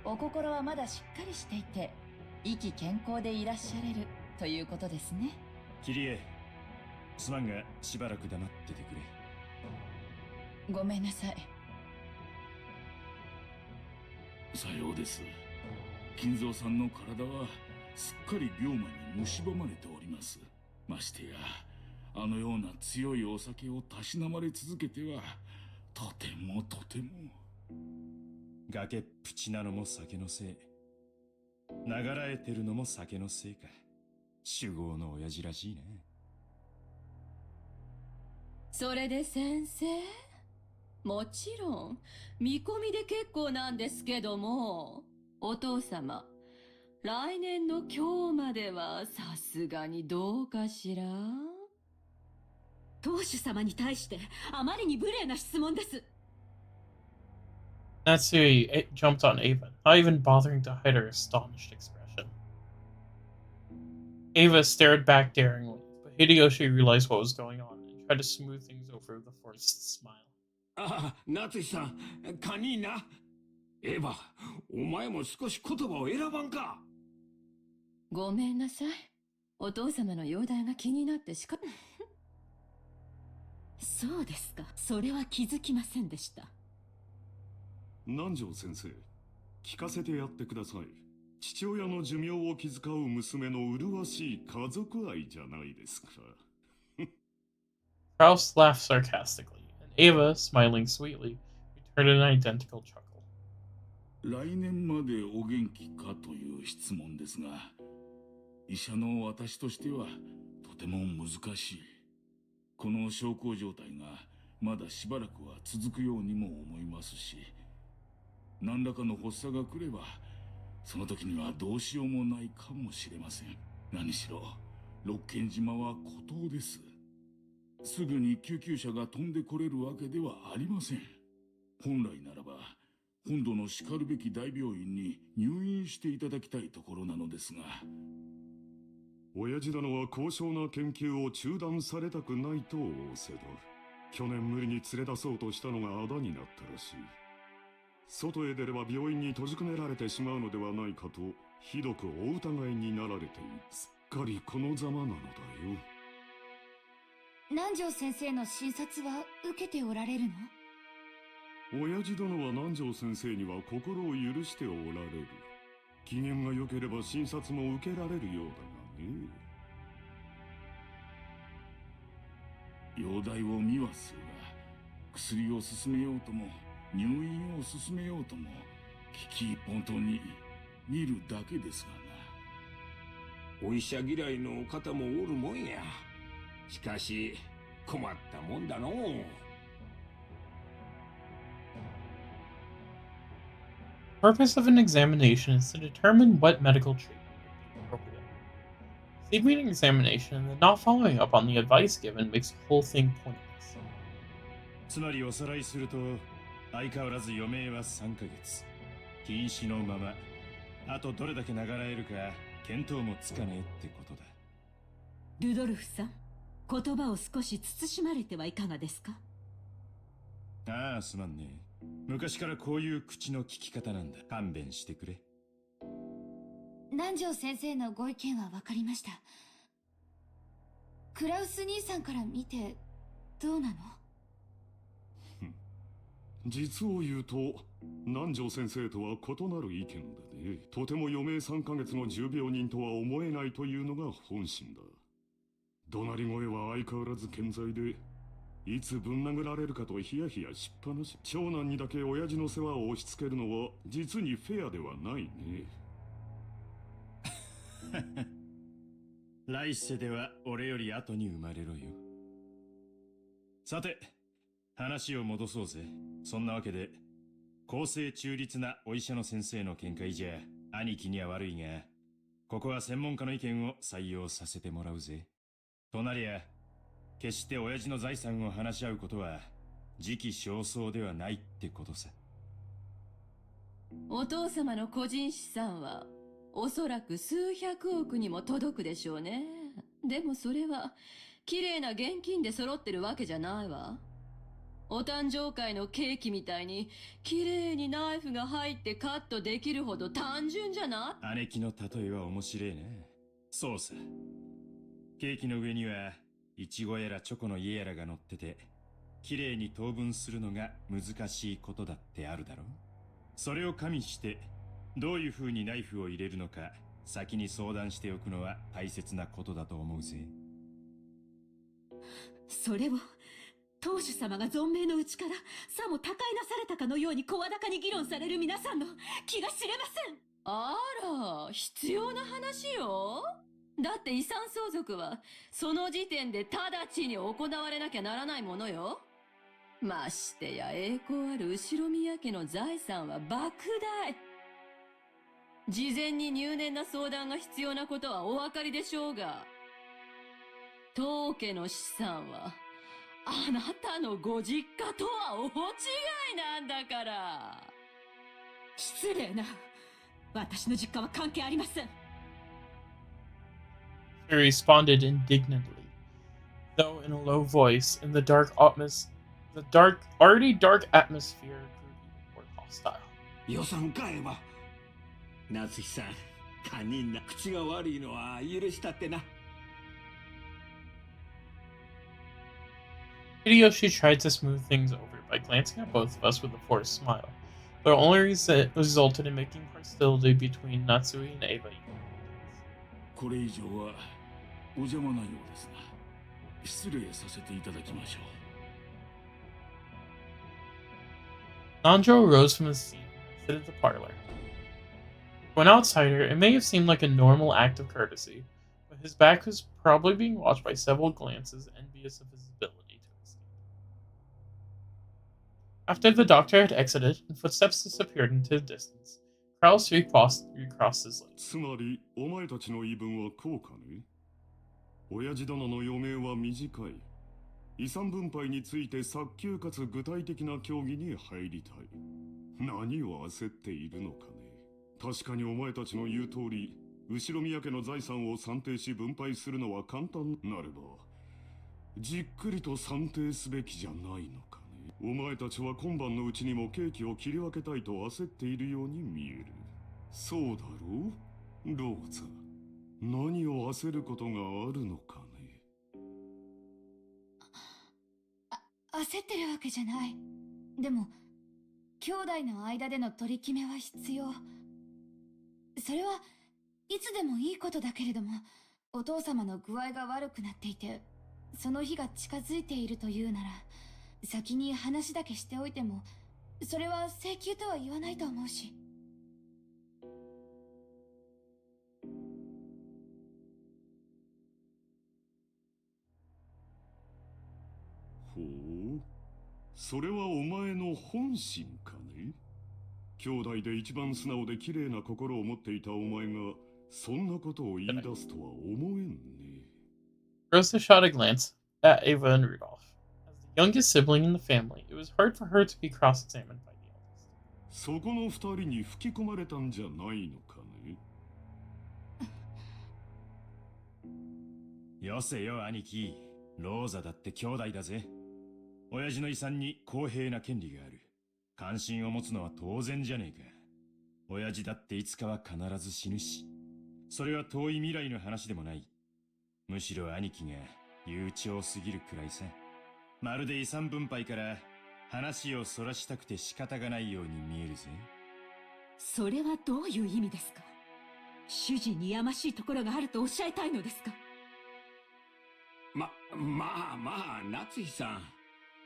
お心はまだしっかりしていて意気健康でいらっしゃれるということですね。キリエ、すまんがしばらく黙っててくれ。ごめんなさい。さようです。金蔵さんの体はすっかり病魔に蝕まれております。ましてやあのような強いお酒をたしなまれ続けてはとても。崖っぷちなのも酒のせい、流らえてるのも酒のせいか。酒豪の親父らしいな。それで先生、もちろん見込みで結構なんですけども、お父様、来年の今日まではさすがにどうかしら。当主様に対してあまりに無礼な質問です。Natsui jumped on Ava, not even bothering to hide her astonished expression. Ava stared back daringly, but Hideyoshi realized what was going on and tried to smooth things over with a forced smile. ああ、夏井さん、カニーナ。エヴァ、お前も少し言葉を選ばんか。ごめんなさい。お父様の容体が気になってしか。そうですか。それは気づきませんでした。南條先生、聞かせてやってください。父親の寿命を気遣う娘の麗しい家族愛じゃないですか。Kraus laughed sarcastically, and Ava, smiling sweetly, returned an identical chuckle. 来年までお元気かという質問ですが、医者の私としてはとても難しい。この小康状態がまだしばらくは続くようにも思いますし、何らかの発作が来ればその時にはどうしようもないかもしれません。何しろ六軒島は孤島です。すぐに救急車が飛んでこれるわけではありません。本来ならば本土のしかるべき大病院に入院していただきたいところなのですが、親父殿は高尚な研究を中断されたくないと仰せだ。去年無理に連れ出そうとしたのがあだになったらしい。外へ出れば病院に閉じ込められてしまうのではないかとひどくお疑いになられている。すっかりこのざまなのだよ。南條先生の診察は受けておられるの？親父殿は南條先生には心を許しておられる。機嫌が良ければ診察も受けられるようだがね。容体を見はするが、薬を進めようとも入院を進めようとも危機一本当に見るだけですがな。お医者嫌いの方もおるもんや。しかし困ったもんだのう。The purpose of an examination is to determine what medical treatment would be appropriate. Receiving an examination and then not following up on the advice given makes the whole thing pointless. つまりおさらいすると、相変わらず余命は3ヶ月。禁止のまま、あとどれだけ長らえるか、見当もつかねえってことだ。ルドルフさん、言葉を少し慎まれてはいかがですか？ああ、すまんね。昔からこういう口の利き方なんだ。勘弁してくれ。南條先生のご意見は分かりました。クラウス兄さんから見てどうなの？実を言うと、南條先生とは異なる意見でね、とても余命3ヶ月の重病人とは思えないというのが本心だ。怒鳴り声は相変わらず健在で、いつぶん殴られるかとヒヤヒヤしっぱなし。長男にだけ親父の世話を押し付けるのは実にフェアではないね。来世では俺より後に生まれろよ。さて、話を戻そうぜ。そんなわけで、公正中立なお医者の先生の見解じゃ兄貴には悪いが、ここは専門家の意見を採用させてもらうぜ。となりゃ、決して親父の財産を話し合うことは時期尚早ではないってことさ。お父様の個人資産はおそらく数百億にも届くでしょうね。でもそれは綺麗な現金で揃ってるわけじゃないわ。お誕生会のケーキみたいに綺麗にナイフが入ってカットできるほど単純じゃない？姉貴の例えは面白いね。そうさ。ケーキの上にはイチゴやらチョコの家やらが乗ってて、綺麗に等分するのが難しいことだってあるだろう。それを加味して、どういう風にナイフを入れるのか、先に相談しておくのは大切なことだと思うぜ。それを、当主様が存命のうちから、さも他界なされたかのように声高に議論される皆さんの気が知れません。あら、必要な話よ。だって遺産相続は、その時点で直ちに行われなきゃならないものよ。ましてや栄光ある後宮家の財産は莫大。事前に入念な相談が必要なことはお分かりでしょうが、当家の資産は、あなたのご実家とは大違いなんだから。失礼な。私の実家は関係ありません。He responded indignantly, though in a low voice, and already dark atmosphere grew even more hostile. 予算買えば。夏日さん、堪忍な口が悪いのは許したってな。Hideyoshi tried to smooth things over by glancing at both of us with a forced smile, but it only resulted in making hostility between Natsui and Eva. これ以上はお邪魔なようですな。失礼させていただきましょう。Nanjo rose from his seat and exited the parlor. To an outsider, it may have seemed like a normal act of courtesy, but his back was probably being watched by several glances envious of his ability to escape. After the doctor had exited and footsteps disappeared into the distance, Krauss recrossed his legs. つまり、お前たちの言い分はこうかね。親父殿の余命は短い。遺産分配について早急かつ具体的な協議に入りたい。何を焦っているのかね。確かにお前たちの言う通り、後宮家の財産を算定し分配するのは簡単なれば、じっくりと算定すべきじゃないのかね。お前たちは今晩のうちにもケーキを切り分けたいと焦っているように見える。そうだろう、ローザ。何を焦ることがあるのかね。焦ってるわけじゃない。でも、兄弟の間での取り決めは必要。それはいつでもいいことだけれども、お父様の具合が悪くなっていて、その日が近づいているというなら、先に話だけしておいても、それは請求とは言わないと思うし。ほう、それはお前の本心かね。兄弟で一番素直で綺麗な心を持っていたお前がそんなことを言い出すとは思えんね。Rosa shot a glance at Ava and Rudolph. As the youngest sibling in the family, it was hard for her to be cross-examined by the eldest. そこの二人に吹き込まれたんじゃないのかね。よせよ兄貴、ローザだって兄弟だぜ。親父の遺産に公平な権利がある。関心を持つのは当然じゃねえか。親父だっていつかは必ず死ぬし、それは遠い未来の話でもない。むしろ兄貴が悠長すぎるくらいさ。まるで遺産分配から話をそらしたくて仕方がないように見えるぜ。それはどういう意味ですか？主人にやましいところがあるとおっしゃいたいのですか？まあ、夏日さん。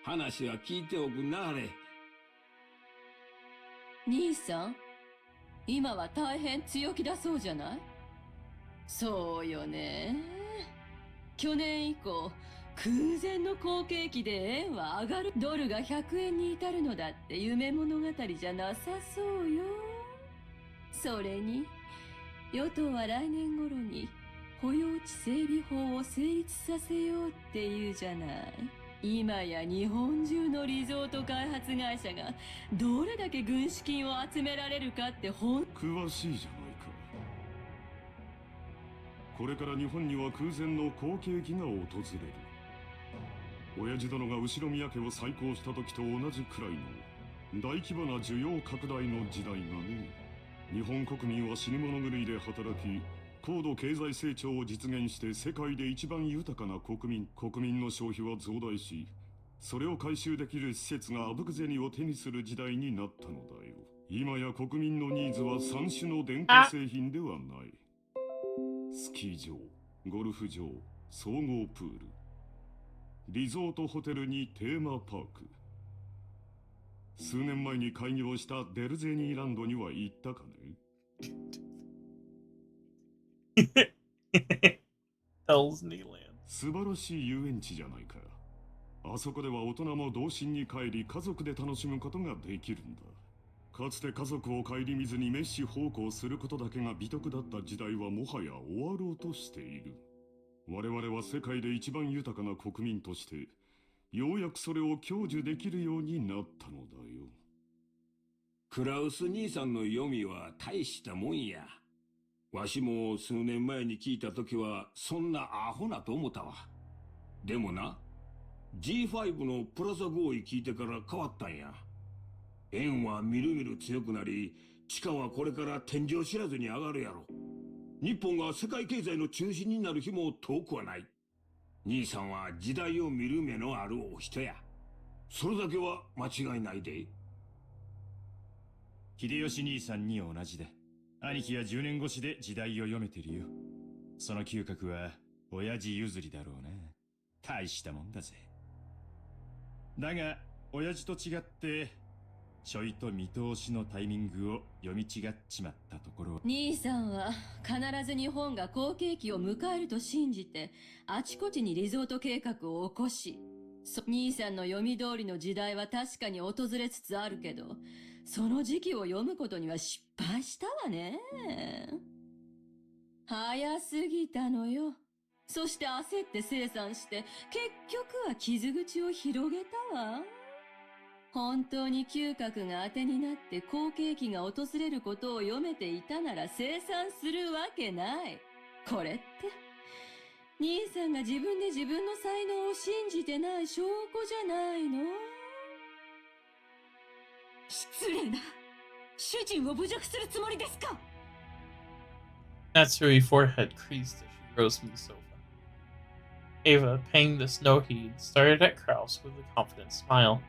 話は聞いておくなあれ。兄さん、今は大変強気だそうじゃない？そうよね。去年以降、空前の好景気で円は上がる。ドルが100円に至るのだって夢物語じゃなさそうよ。それに、与党は来年頃に保養地整備法を成立させようっていうじゃない。今や日本中のリゾート開発会社がどれだけ軍資金を集められるかって詳しいじゃないか。これから日本には空前の好景気が訪れる。親父殿が後ろ宮家を再興した時と同じくらいの大規模な需要拡大の時代がね。日本国民は死に物狂いで働き、高度経済成長を実現して世界で一番豊かな国民の消費は増大し、それを回収できる施設があぶく銭を手にする時代になったのだよ。今や国民のニーズは3種の電化製品ではない。スキー場、ゴルフ場、総合プール、リゾートホテルにテーマパーク。数年前に開業したデルゼニーランドには行ったかね。素晴らしい遊園地じゃないか。あそこでは大人も童心に帰り家族で楽しむことができるんだ。かつて家族を顧みずに滅私奉公することだけが美徳だった時代はもはや終わろうとしている。我々は世界で一番豊かな国民としてようやくそれを享受できるようになったのだよ。クラウス兄さんの読みは大したもんや。わしも数年前に聞いた時はそんなアホなと思ったわ。でもな、G5 のプラザ合意聞いてから変わったんや。円はみるみる強くなり、地価はこれから天井知らずに上がるやろ。日本が世界経済の中心になる日も遠くはない。兄さんは時代を見る目のあるお人や。それだけは間違いないで。秀吉兄さんに同じだ。兄貴は10年越しで時代を読めてるよ。その嗅覚は親父譲りだろうな。大したもんだぜ。だが親父と違ってちょいと見通しのタイミングを読み違っちまったところ。兄さんは必ず日本が好景気を迎えると信じてあちこちにリゾート計画を起こし、兄さんの読み通りの時代は確かに訪れつつあるけど、その時期を読むことには失敗したわね。早すぎたのよ。そして焦って清算して結局は傷口を広げたわ。本当に嗅覚が当てになって好景気が訪れることを読めていたなら清算するわけない。これって兄さんが自分で自分の才能を信じてない証拠じゃないの？失礼な。主人を侮辱するつもりですか？ Natsui's forehead creased as she rose from the sofa. Ava, paying this no heed, stared at Kraus with a confident smile.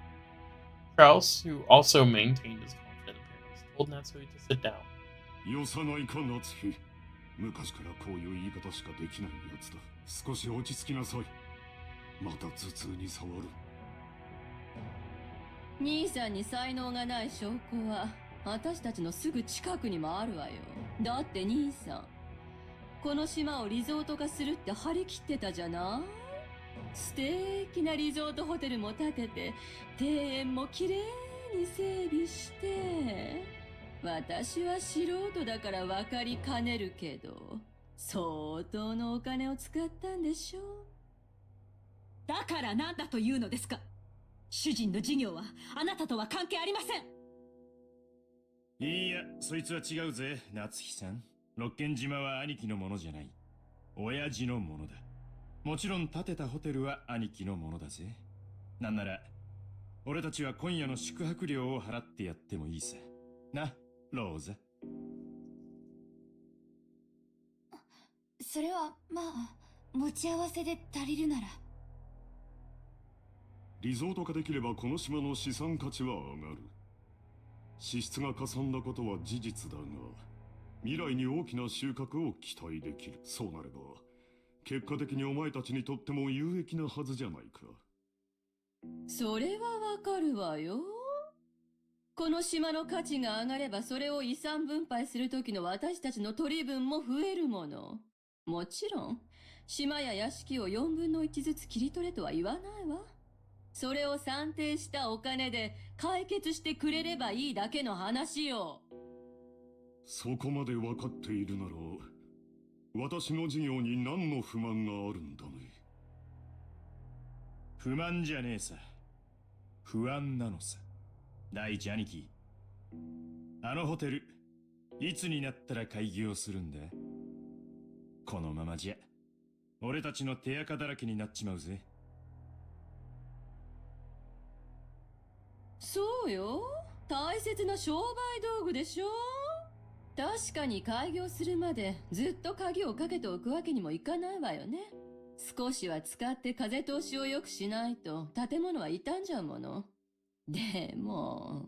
Kraus, who also maintained his confident appearance, told Natsui to sit down. よさないか夏日。昔からこういう言い方しかできないやつだ。少し落ち着きなさい。また頭痛に触る。兄さんに才能がない証拠は私たちのすぐ近くにもあるわよ。だって兄さん、この島をリゾート化するって張り切ってたじゃない？素敵なリゾートホテルも建てて、庭園もきれいに整備して。私は素人だから分かりかねるけど、相当のお金を使ったんでしょう。だから何だというのですか。主人の事業はあなたとは関係ありません。いいや、そいつは違うぜ、夏日さん。六軒島は兄貴のものじゃない。親父のものだ。もちろん建てたホテルは兄貴のものだぜ。なんなら、俺たちは今夜の宿泊料を払ってやってもいいさ。な、ローザ。それはまあ持ち合わせで足りるなら。リゾート化できればこの島の資産価値は上がる。支出がかさんだことは事実だが、未来に大きな収穫を期待できる。そうなれば結果的にお前たちにとっても有益なはずじゃないか。それはわかるわよ。この島の価値が上がれば、それを遺産分配する時の私たちの取り分も増えるもの。もちろん島や屋敷を4分の1ずつ切り取れとは言わないわ。それを算定したお金で解決してくれればいいだけの話よ。そこまで分かっているなら、私の事業に何の不満があるんだね。不満じゃねえさ。不安なのさ。第一兄貴。あのホテル、いつになったら開業するんだ？このままじゃ、俺たちの手垢だらけになっちまうぜ。そうよ。大切な商売道具でしょ。確かに開業するまでずっと鍵をかけておくわけにもいかないわよね。少しは使って風通しを良くしないと建物は傷んじゃうもの。でも、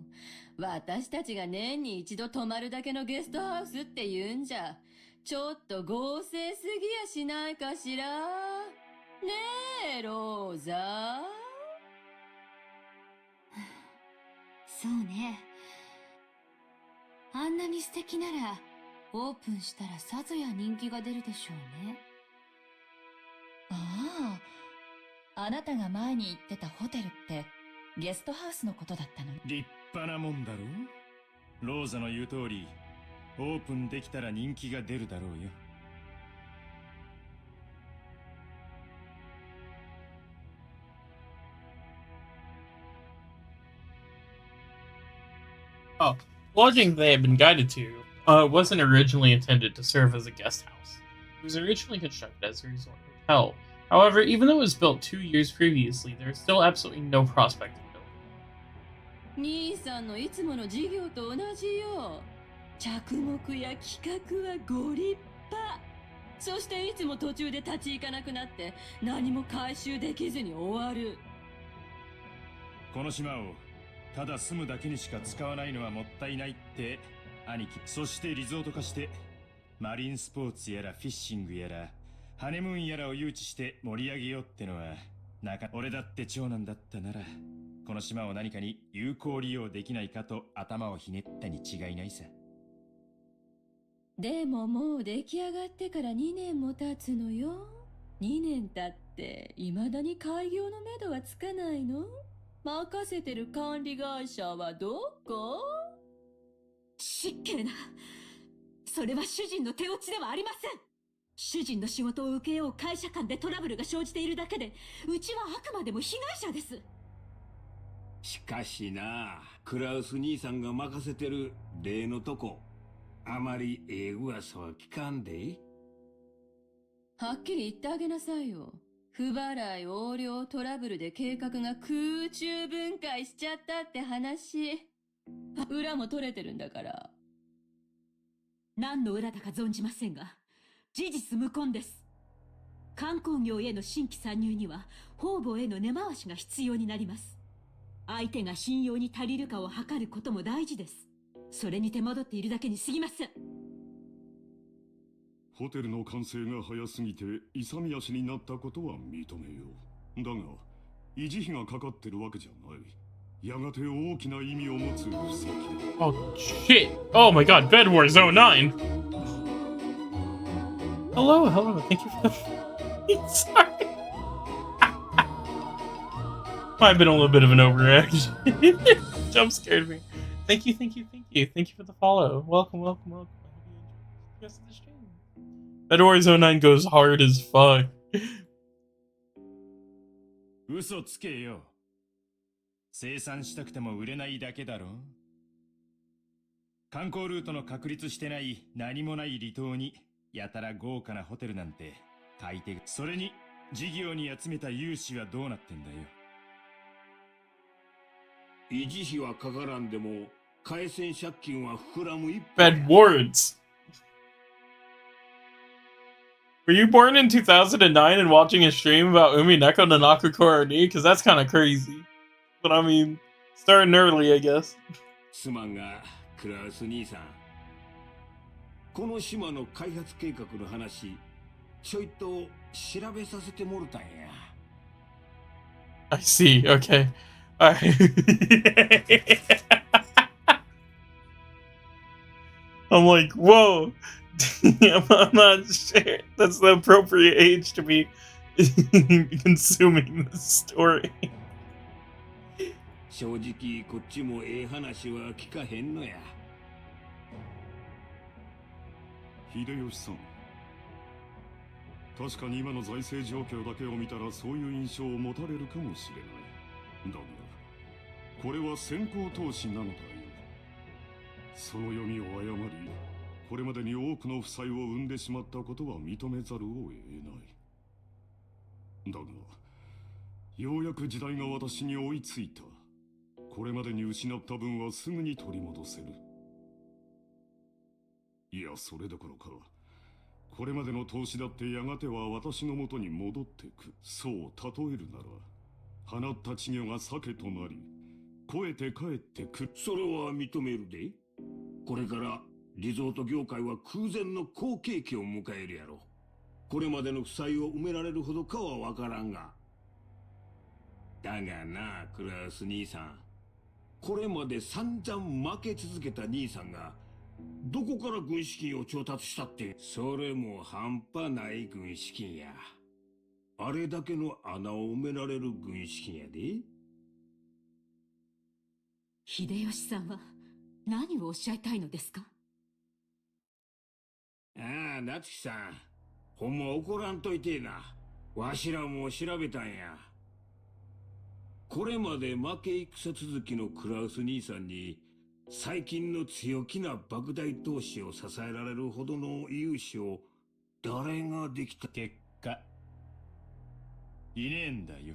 私たちが年に一度泊まるだけのゲストハウスって言うんじゃ、ちょっと豪勢すぎやしないかしら。ねえ、ローザ。そうね。あんなに素敵ならオープンしたらさぞや人気が出るでしょうね。ああ、あなたが前に言ってたホテルってゲストハウスのことだったの？立派なもんだろう。ローザの言う通り、オープンできたら人気が出るだろうよ。Oh, lodging they had been guided to wasn't originally intended to serve as a guest house. It was originally constructed as a resort hotel. However, even though it was built 2 years previously, there is still absolutely no prospect of building. 兄さんのいつもの事業と同じよ。着目や企画はご立派。そしていつも途中で立ち行かなくなって何も回収できずに終わる。この島をただ住むだけにしか使わないのはもったいないって兄貴。そしてリゾート化してマリンスポーツやらフィッシングやらハネムーンやらを誘致して盛り上げようってのは、俺だって長男だったならこの島を何かに有効利用できないかと頭をひねったに違いないさ。でももう出来上がってから2年も経つのよ。2年経って未だに開業のめどはつかないの？任せてる管理会社はどこ？失敬な。それは主人の手落ちではありません。主人の仕事を請け負う会社間でトラブルが生じているだけで、うちはあくまでも被害者です。しかしな、クラウス兄さんが任せてる例のとこ、あまり噂は聞かんで。はっきり言ってあげなさいよ。不払い横領トラブルで計画が空中分解しちゃったって話。裏も取れてるんだから。何の裏だか存じませんが、事実無根です。観光業への新規参入には方々への根回しが必要になります。相手が信用に足りるかを測ることも大事です。それに手間取っているだけに過ぎません。ホテルの完成が早すぎて勇み足になったことは認めよう。だが維持費がかかってるわけじゃない。やがて大きな意味を持つ布石だ。 Oh shit! Oh my god, Bed Wars 09! Hello, hello, thank you for the... Sorry! Might have been a little bit of an overreaction. Jump scared me. Thank you, thank you, thank you. Thank you for the follow. Welcome, welcome, welcome. I hope you enjoyed the rest of the stream. Bedwars09 goes hard as fuck. 嘘つけよ。生産したくても売れないだけだろ。観光ルートの確立してない何もない離島にやたら豪華なホテルなんて買い手。それに事業に集めた融資はどうなってんだよ。維持費はかからんでも返せん借金は膨らむ一方。 Bad words. Were you born in 2009 and watching a stream about Umineko no Nakukoro ni? Because that's kind of crazy. But I mean, starting early, I guess. すまんがクラウス兄さん、この島の開発計画の話ちょいと調べさせてもろたんや。 I see. Okay. Alright. I'm like, whoa. I'm not sure that's the appropriate age to be consuming this story. 正直こっちもええ話は聞かへんのや。秀吉さん、確かに今の財政状況だけを見たらそういう印象を持たれるかもしれない。だがこれは先行投資なのだよ。その読みを誤り、これまでに多くの負債を生んでしまったことは認めざるを得ない。だがようやく時代が私に追いついた。これまでに失った分はすぐに取り戻せる。いや、それどころかこれまでの投資だってやがては私のもとに戻ってく。そう例えるなら、放った稚魚が鮭となり肥えて帰ってくる。それは認めるで。これからリゾート業界は空前の好景気を迎えるやろ。これまでの負債を埋められるほどかはわからんが。だがな、クラウス兄さん、これまで散々負け続けた兄さんがどこから軍資金を調達したって。それも半端ない軍資金や。あれだけの穴を埋められる軍資金やで。秀吉さんは何をおっしゃいたいのですか？ああ、夏樹さん、ほんま怒らんといてえな。わしらも調べたんや。これまで負け戦続きのクラウス兄さんに最近の強気な莫大投資を支えられるほどの融資を誰ができた。結果いねえんだよ。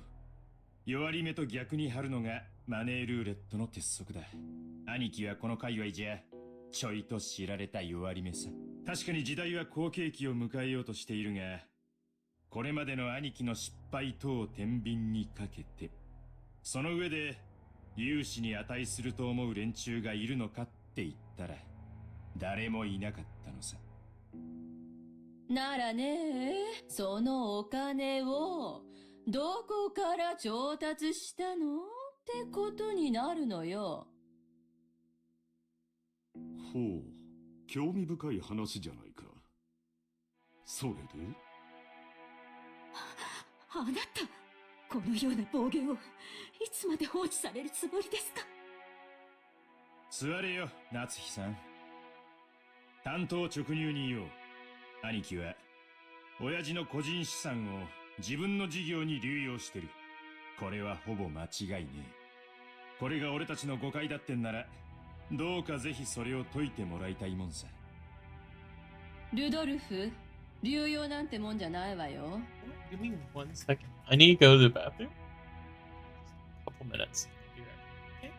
弱り目と逆に張るのがマネールーレットの鉄則だ。兄貴はこの界隈じゃちょいと知られた弱り目さ。確かに時代は好景気を迎えようとしているが、これまでの兄貴の失敗等を天秤にかけて、その上で融資に値すると思う連中がいるのかって言ったら誰もいなかったのさ。ならね、そのお金をどこから調達したのってことになるのよ。ほう、興味深い話じゃないか。それであなた、このような暴言をいつまで放置されるつもりですか？座れよ、夏日さん。単刀直入に言おう。兄貴は親父の個人資産を自分の事業に流用してる。これはほぼ間違いねえ。これが俺たちの誤解だってんなら、どうかぜひそれを解いてもらいたいもんさ。ルドルフ、流用なんてもんじゃないわよ。Give me 1 second. I need to go to the bathroom. A couple minutes. Be right back. Okay.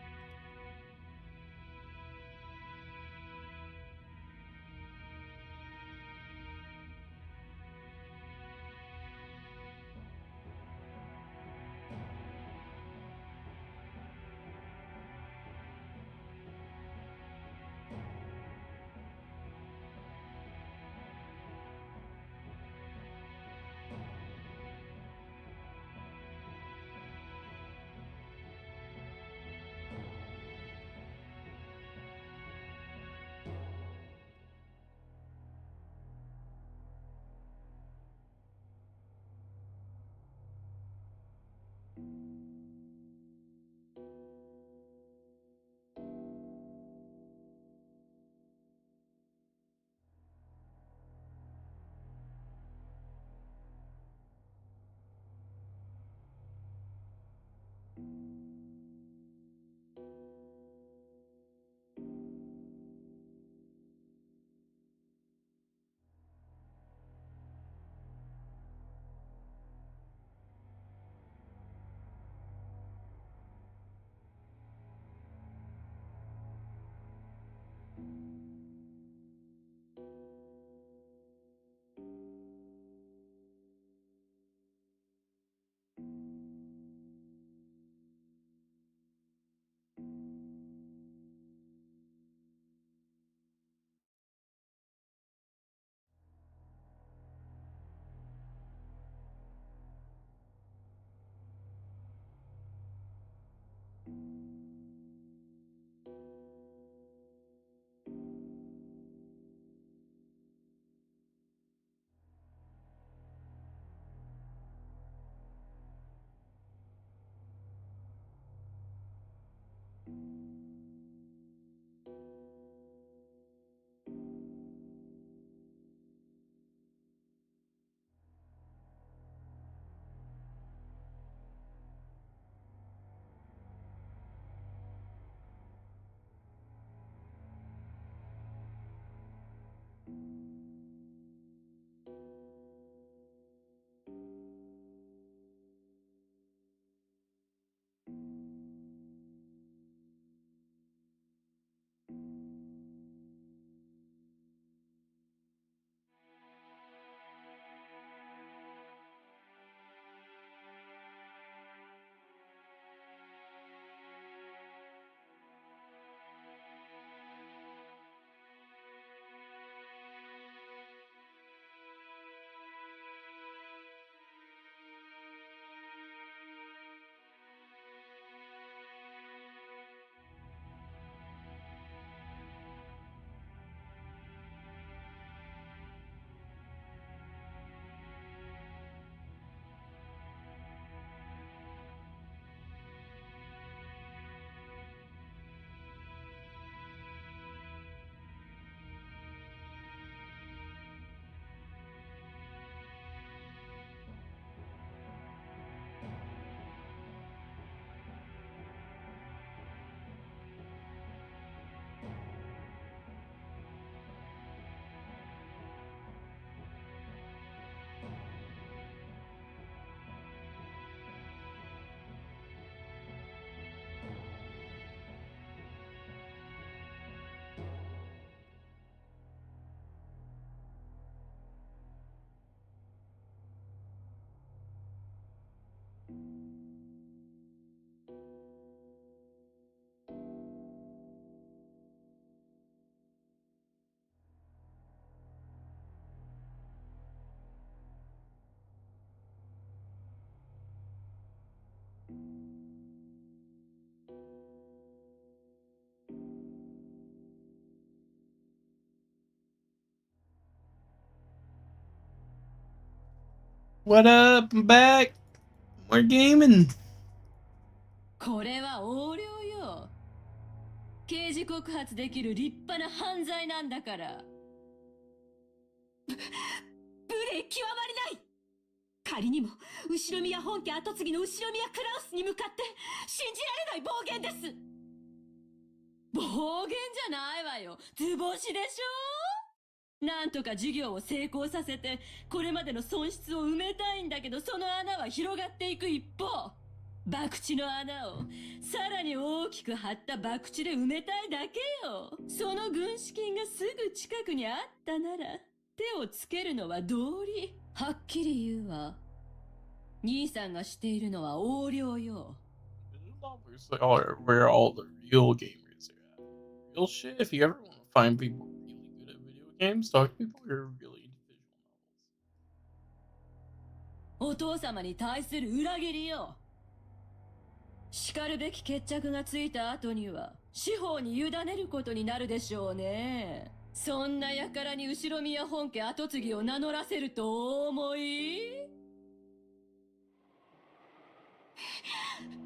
What up? I'm back. More gaming. これは横領よ。刑事告発できる立派な犯罪なんだから。無礼極まりない。仮にも後宮本家跡継ぎの後宮クラウスに向かって信じられない暴言です。暴言じゃないわよ。図星でしょ。なんとか事業を成功させてこれまでの損失を埋めたいんだけど、その穴は広がっていく一方、博打の穴をさらに大きく張った博打で埋めたいだけよ。その軍資金がすぐ近くにあったなら手をつけるのは道理。はっきり言うわ。兄さんがしているのは横領よ。It's like where all the real gamers are at. Real shit. If you ever want to find people really good at video games, talk to people who are really into visual novels. お父様に対する裏切りよ。叱るべき決着がついた後には司法に委ねることになるでしょうね。そんな輩に後宮本家跡継ぎを名乗らせるとお思い？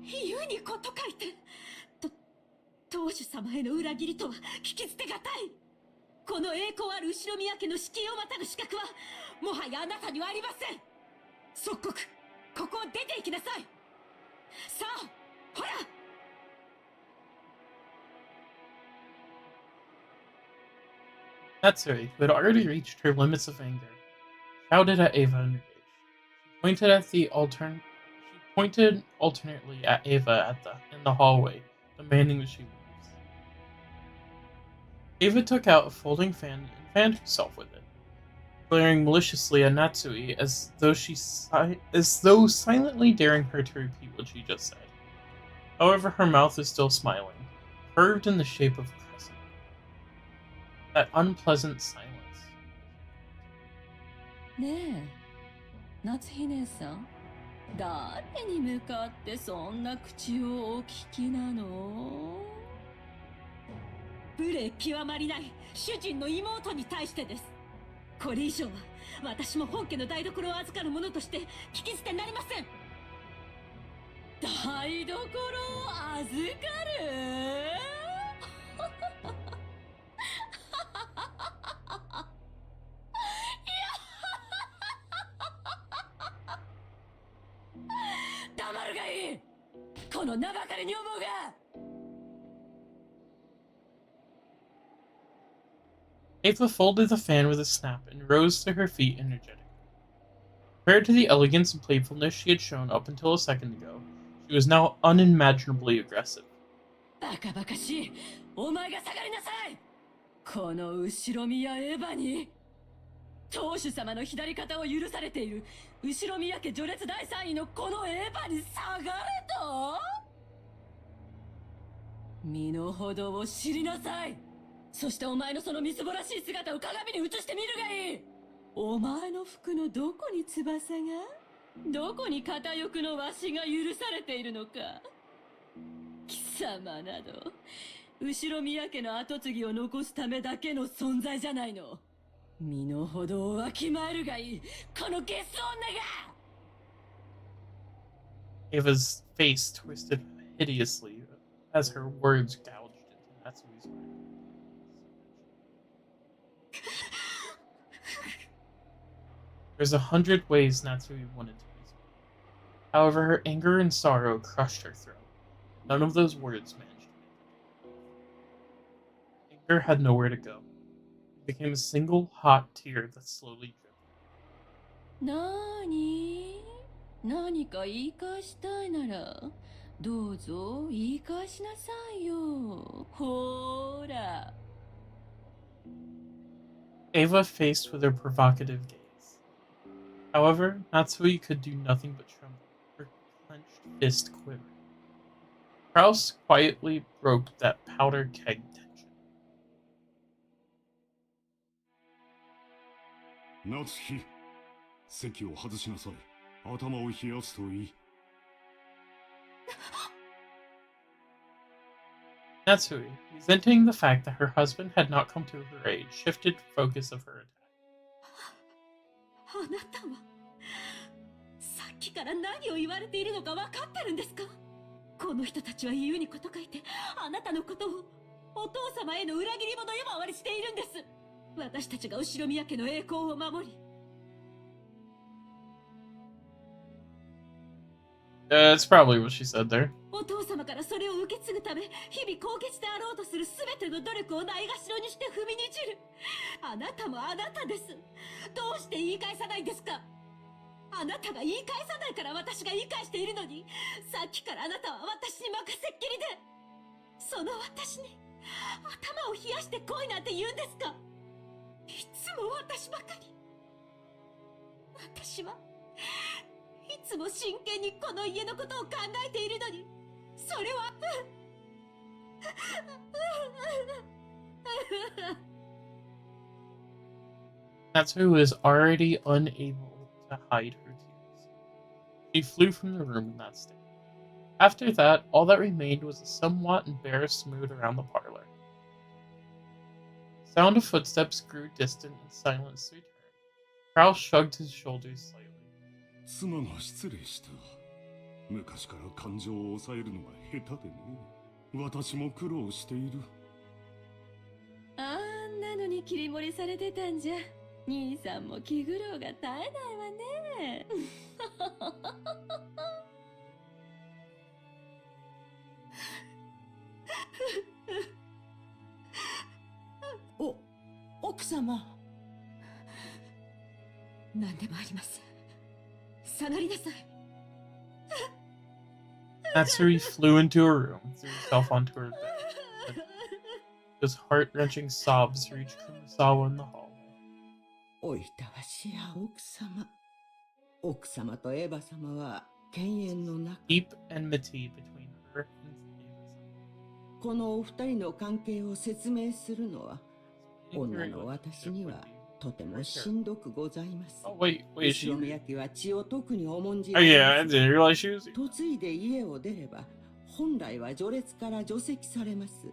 ユニコと書いて、当主様への裏切りとは聞き捨てがたい。この栄光ある後宮家の敷居をまたぐ資格はもはやあなたにはありません。即刻ここを出て行きなさい。さあ、ほら。Natsuri, who had already reached her limits of anger, shouted at Ava in rage. She pointed alternately at Ava in the hallway, demanding that she leaves. Ava took out a folding fan and fanned herself with it, glaring maliciously at Natsui as though silently daring her to repeat what she just said. However, her mouth was still smiling, curved in the shape of a crescent. That unpleasant silence. ねえ、夏日姉さん、誰に向かってそんな口をお聞きなの？無礼極まりない主人の妹に対してです。これ以上は私も本家の台所を預かる者として聞き捨てなりません。台所を預かる？黙るがいい、この名ばかり女房が。Ava folded the fan with a snap and rose to her feet energetically. Compared to the elegance and playfulness she had shown up until a second ago, she was now unimaginably aggressive. バカバカしい、お前が下がりなさい。この後宮エヴァに当主様の左肩を許されている後宮家序列第3位のこのエヴァに下がれと？身の程を知りなさい。そしてお前のそのみすぼらしい姿を鏡に映してみるがいい。お前の服のどこに翼が、どこに片翼のわしが許されているのか。貴様など後宮家の跡継ぎを残すためだけの存在じゃないの。身の程をわきまえるがいい、このゲス女が。 Ava's face twisted hideously as her words gouged into Natsui's mind. There's 100 ways Natsui wanted to reason. However, her anger and sorrow crushed her throat. None of those words managed to make it. Anger had nowhere to go. It became a single hot tear that slowly dripped. なーに？何か言い返したいならどうぞ言い返しなさいよ。ほーら。 Ava faced with her provocative gaze. However, Natsui could do nothing but tremble, her clenched fist quivering. Kraus quietly broke that powder keg tension. 夏日、席を外しなさい。頭を冷やすといい。Natsui, resenting the fact that her husband had not come to her aid, shifted focus of her attack. あなたはきから何を言われているのか分かってるんですか？この人たちは言うにこと書いて、あなたのことをお父様への裏切り者呼ばわりしているんです。私たちが後宮家の栄光を守り。That's probably what she said there. お父様からそれを受け継ぐため、日々高潔であろうとするすべての努力をないがしろにして踏みにじる。あなたもあなたです。どうして言い返さないんですか？あなたが言い返さないから私が言い返しているのに、さっきからあなたは私に任せっきりで、その私に頭を冷やして来いなんて言うんですか？いつも私ばかり。私はいつも真剣にこの家のことを考えているのに、それはNatsu was already unable to hide her tears. She flew from the room in that state. After that, all that remained was a somewhat embarrassed mood around the parlor. The sound of footsteps grew distant and silence returned. Prowl shrugged his shoulders slightly. 妻が失礼した。昔から感情を抑えるのが下手でね。私も苦労している。あんなのに切り盛りされてたんじゃ、兄さんも気苦労が絶えないわね。奥様。何でもありません。下がりなさい。Natsuri flew into her room, threw herself onto her bed. Those heart-wrenching sobs reached Kumasawa in the hallway. おいたわしや奥様。奥様とエヴァ様は犬猿の中。Deep enmity between her and Eva-sama. このお二人の関係を説明するのは、女の私にはとてもしんどくございます。後宮家は血を特に重んじられます。嫁いで家を出れば、本来は序列から除籍されます。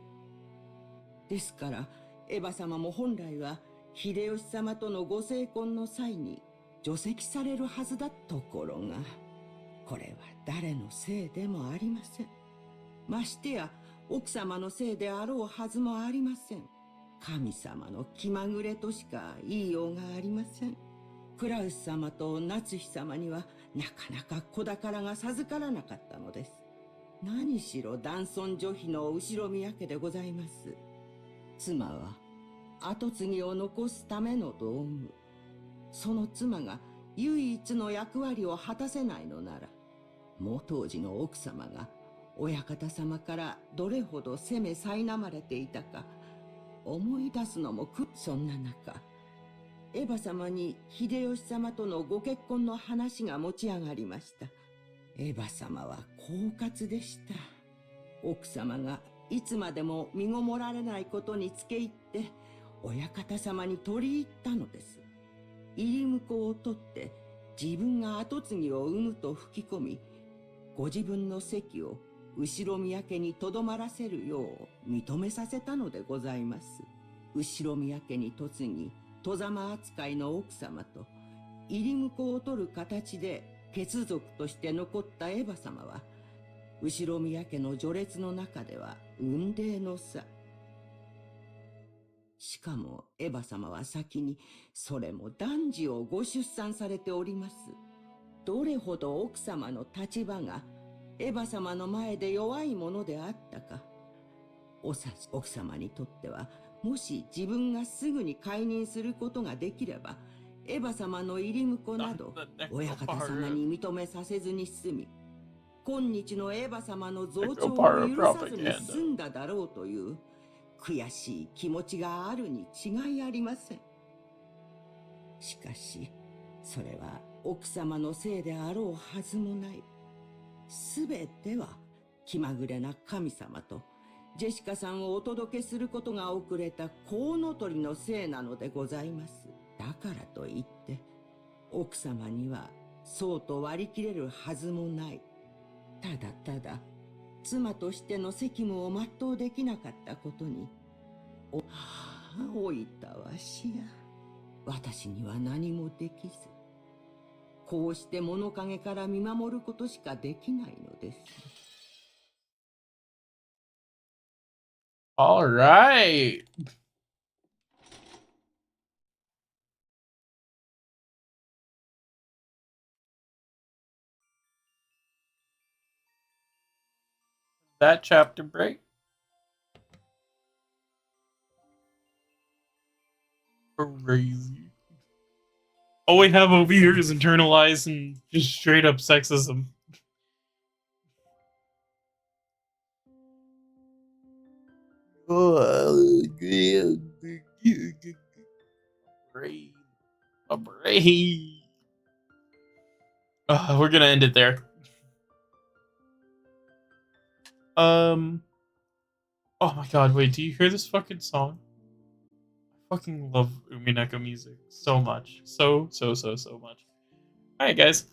ですから、エヴァ様も本来は秀吉様とのご成婚の際に除籍されるはずだ。ところが、これは誰のせいでもありません。ましてや、奥様のせいであろうはずもありません。神様の気まぐれとしか言いようがありません。クラウス様と夏日様にはなかなか子宝が授からなかったのです。何しろ男尊女卑の後宮家でございます。妻は跡継ぎを残すための道具。その妻が唯一の役割を果たせないのなら、もう当時の奥様が親方様からどれほど責め苛まれていたか思い出すのもそんな中、エヴァ様に秀吉様とのご結婚の話が持ち上がりました。エヴァ様は狡猾でした。奥様がいつまでも身ごもられないことにつけ入って親方様に取り入ったのです。入り婿を取って自分が跡継ぎを産むと吹き込み、ご自分の席を後宮家にとどまらせるよう認めさせたのでございます。後宮家に嫁ぎ、外様扱いの奥様と入り婿を取る形で血族として残ったエヴァ様は、後宮家の序列の中では雲泥の差。しかもエヴァ様は先にそれも男児をご出産されております。どれほど奥様の立場がエヴァ様の前で弱いものであったか。奥様にとっては、もし自分がすぐに解任することができれば、エヴァ様の入り婿など親方様に認めさせずに済み、今日のエヴァ様の増長を許さずに済んだだろうという悔しい気持ちがあるに違いありません。しかし、それは奥様のせいであろうはずもない。すべては気まぐれな神様とジェシカさんをお届けすることが遅れたコウノトリのせいなのでございます。だからといって奥様にはそうと割り切れるはずもない。ただただ妻としての責務を全うできなかったことにおいたわしや。私には何もできず、こうして物陰から見守ることしかできないのです。All right. That chapter break. Crazy. All we have over here is internalized and just straight up sexism. Brain. A brain. We're gonna end it there. Oh my god, wait, do you hear this fucking song? I fucking love Umineko music so much. So much. Alright, guys.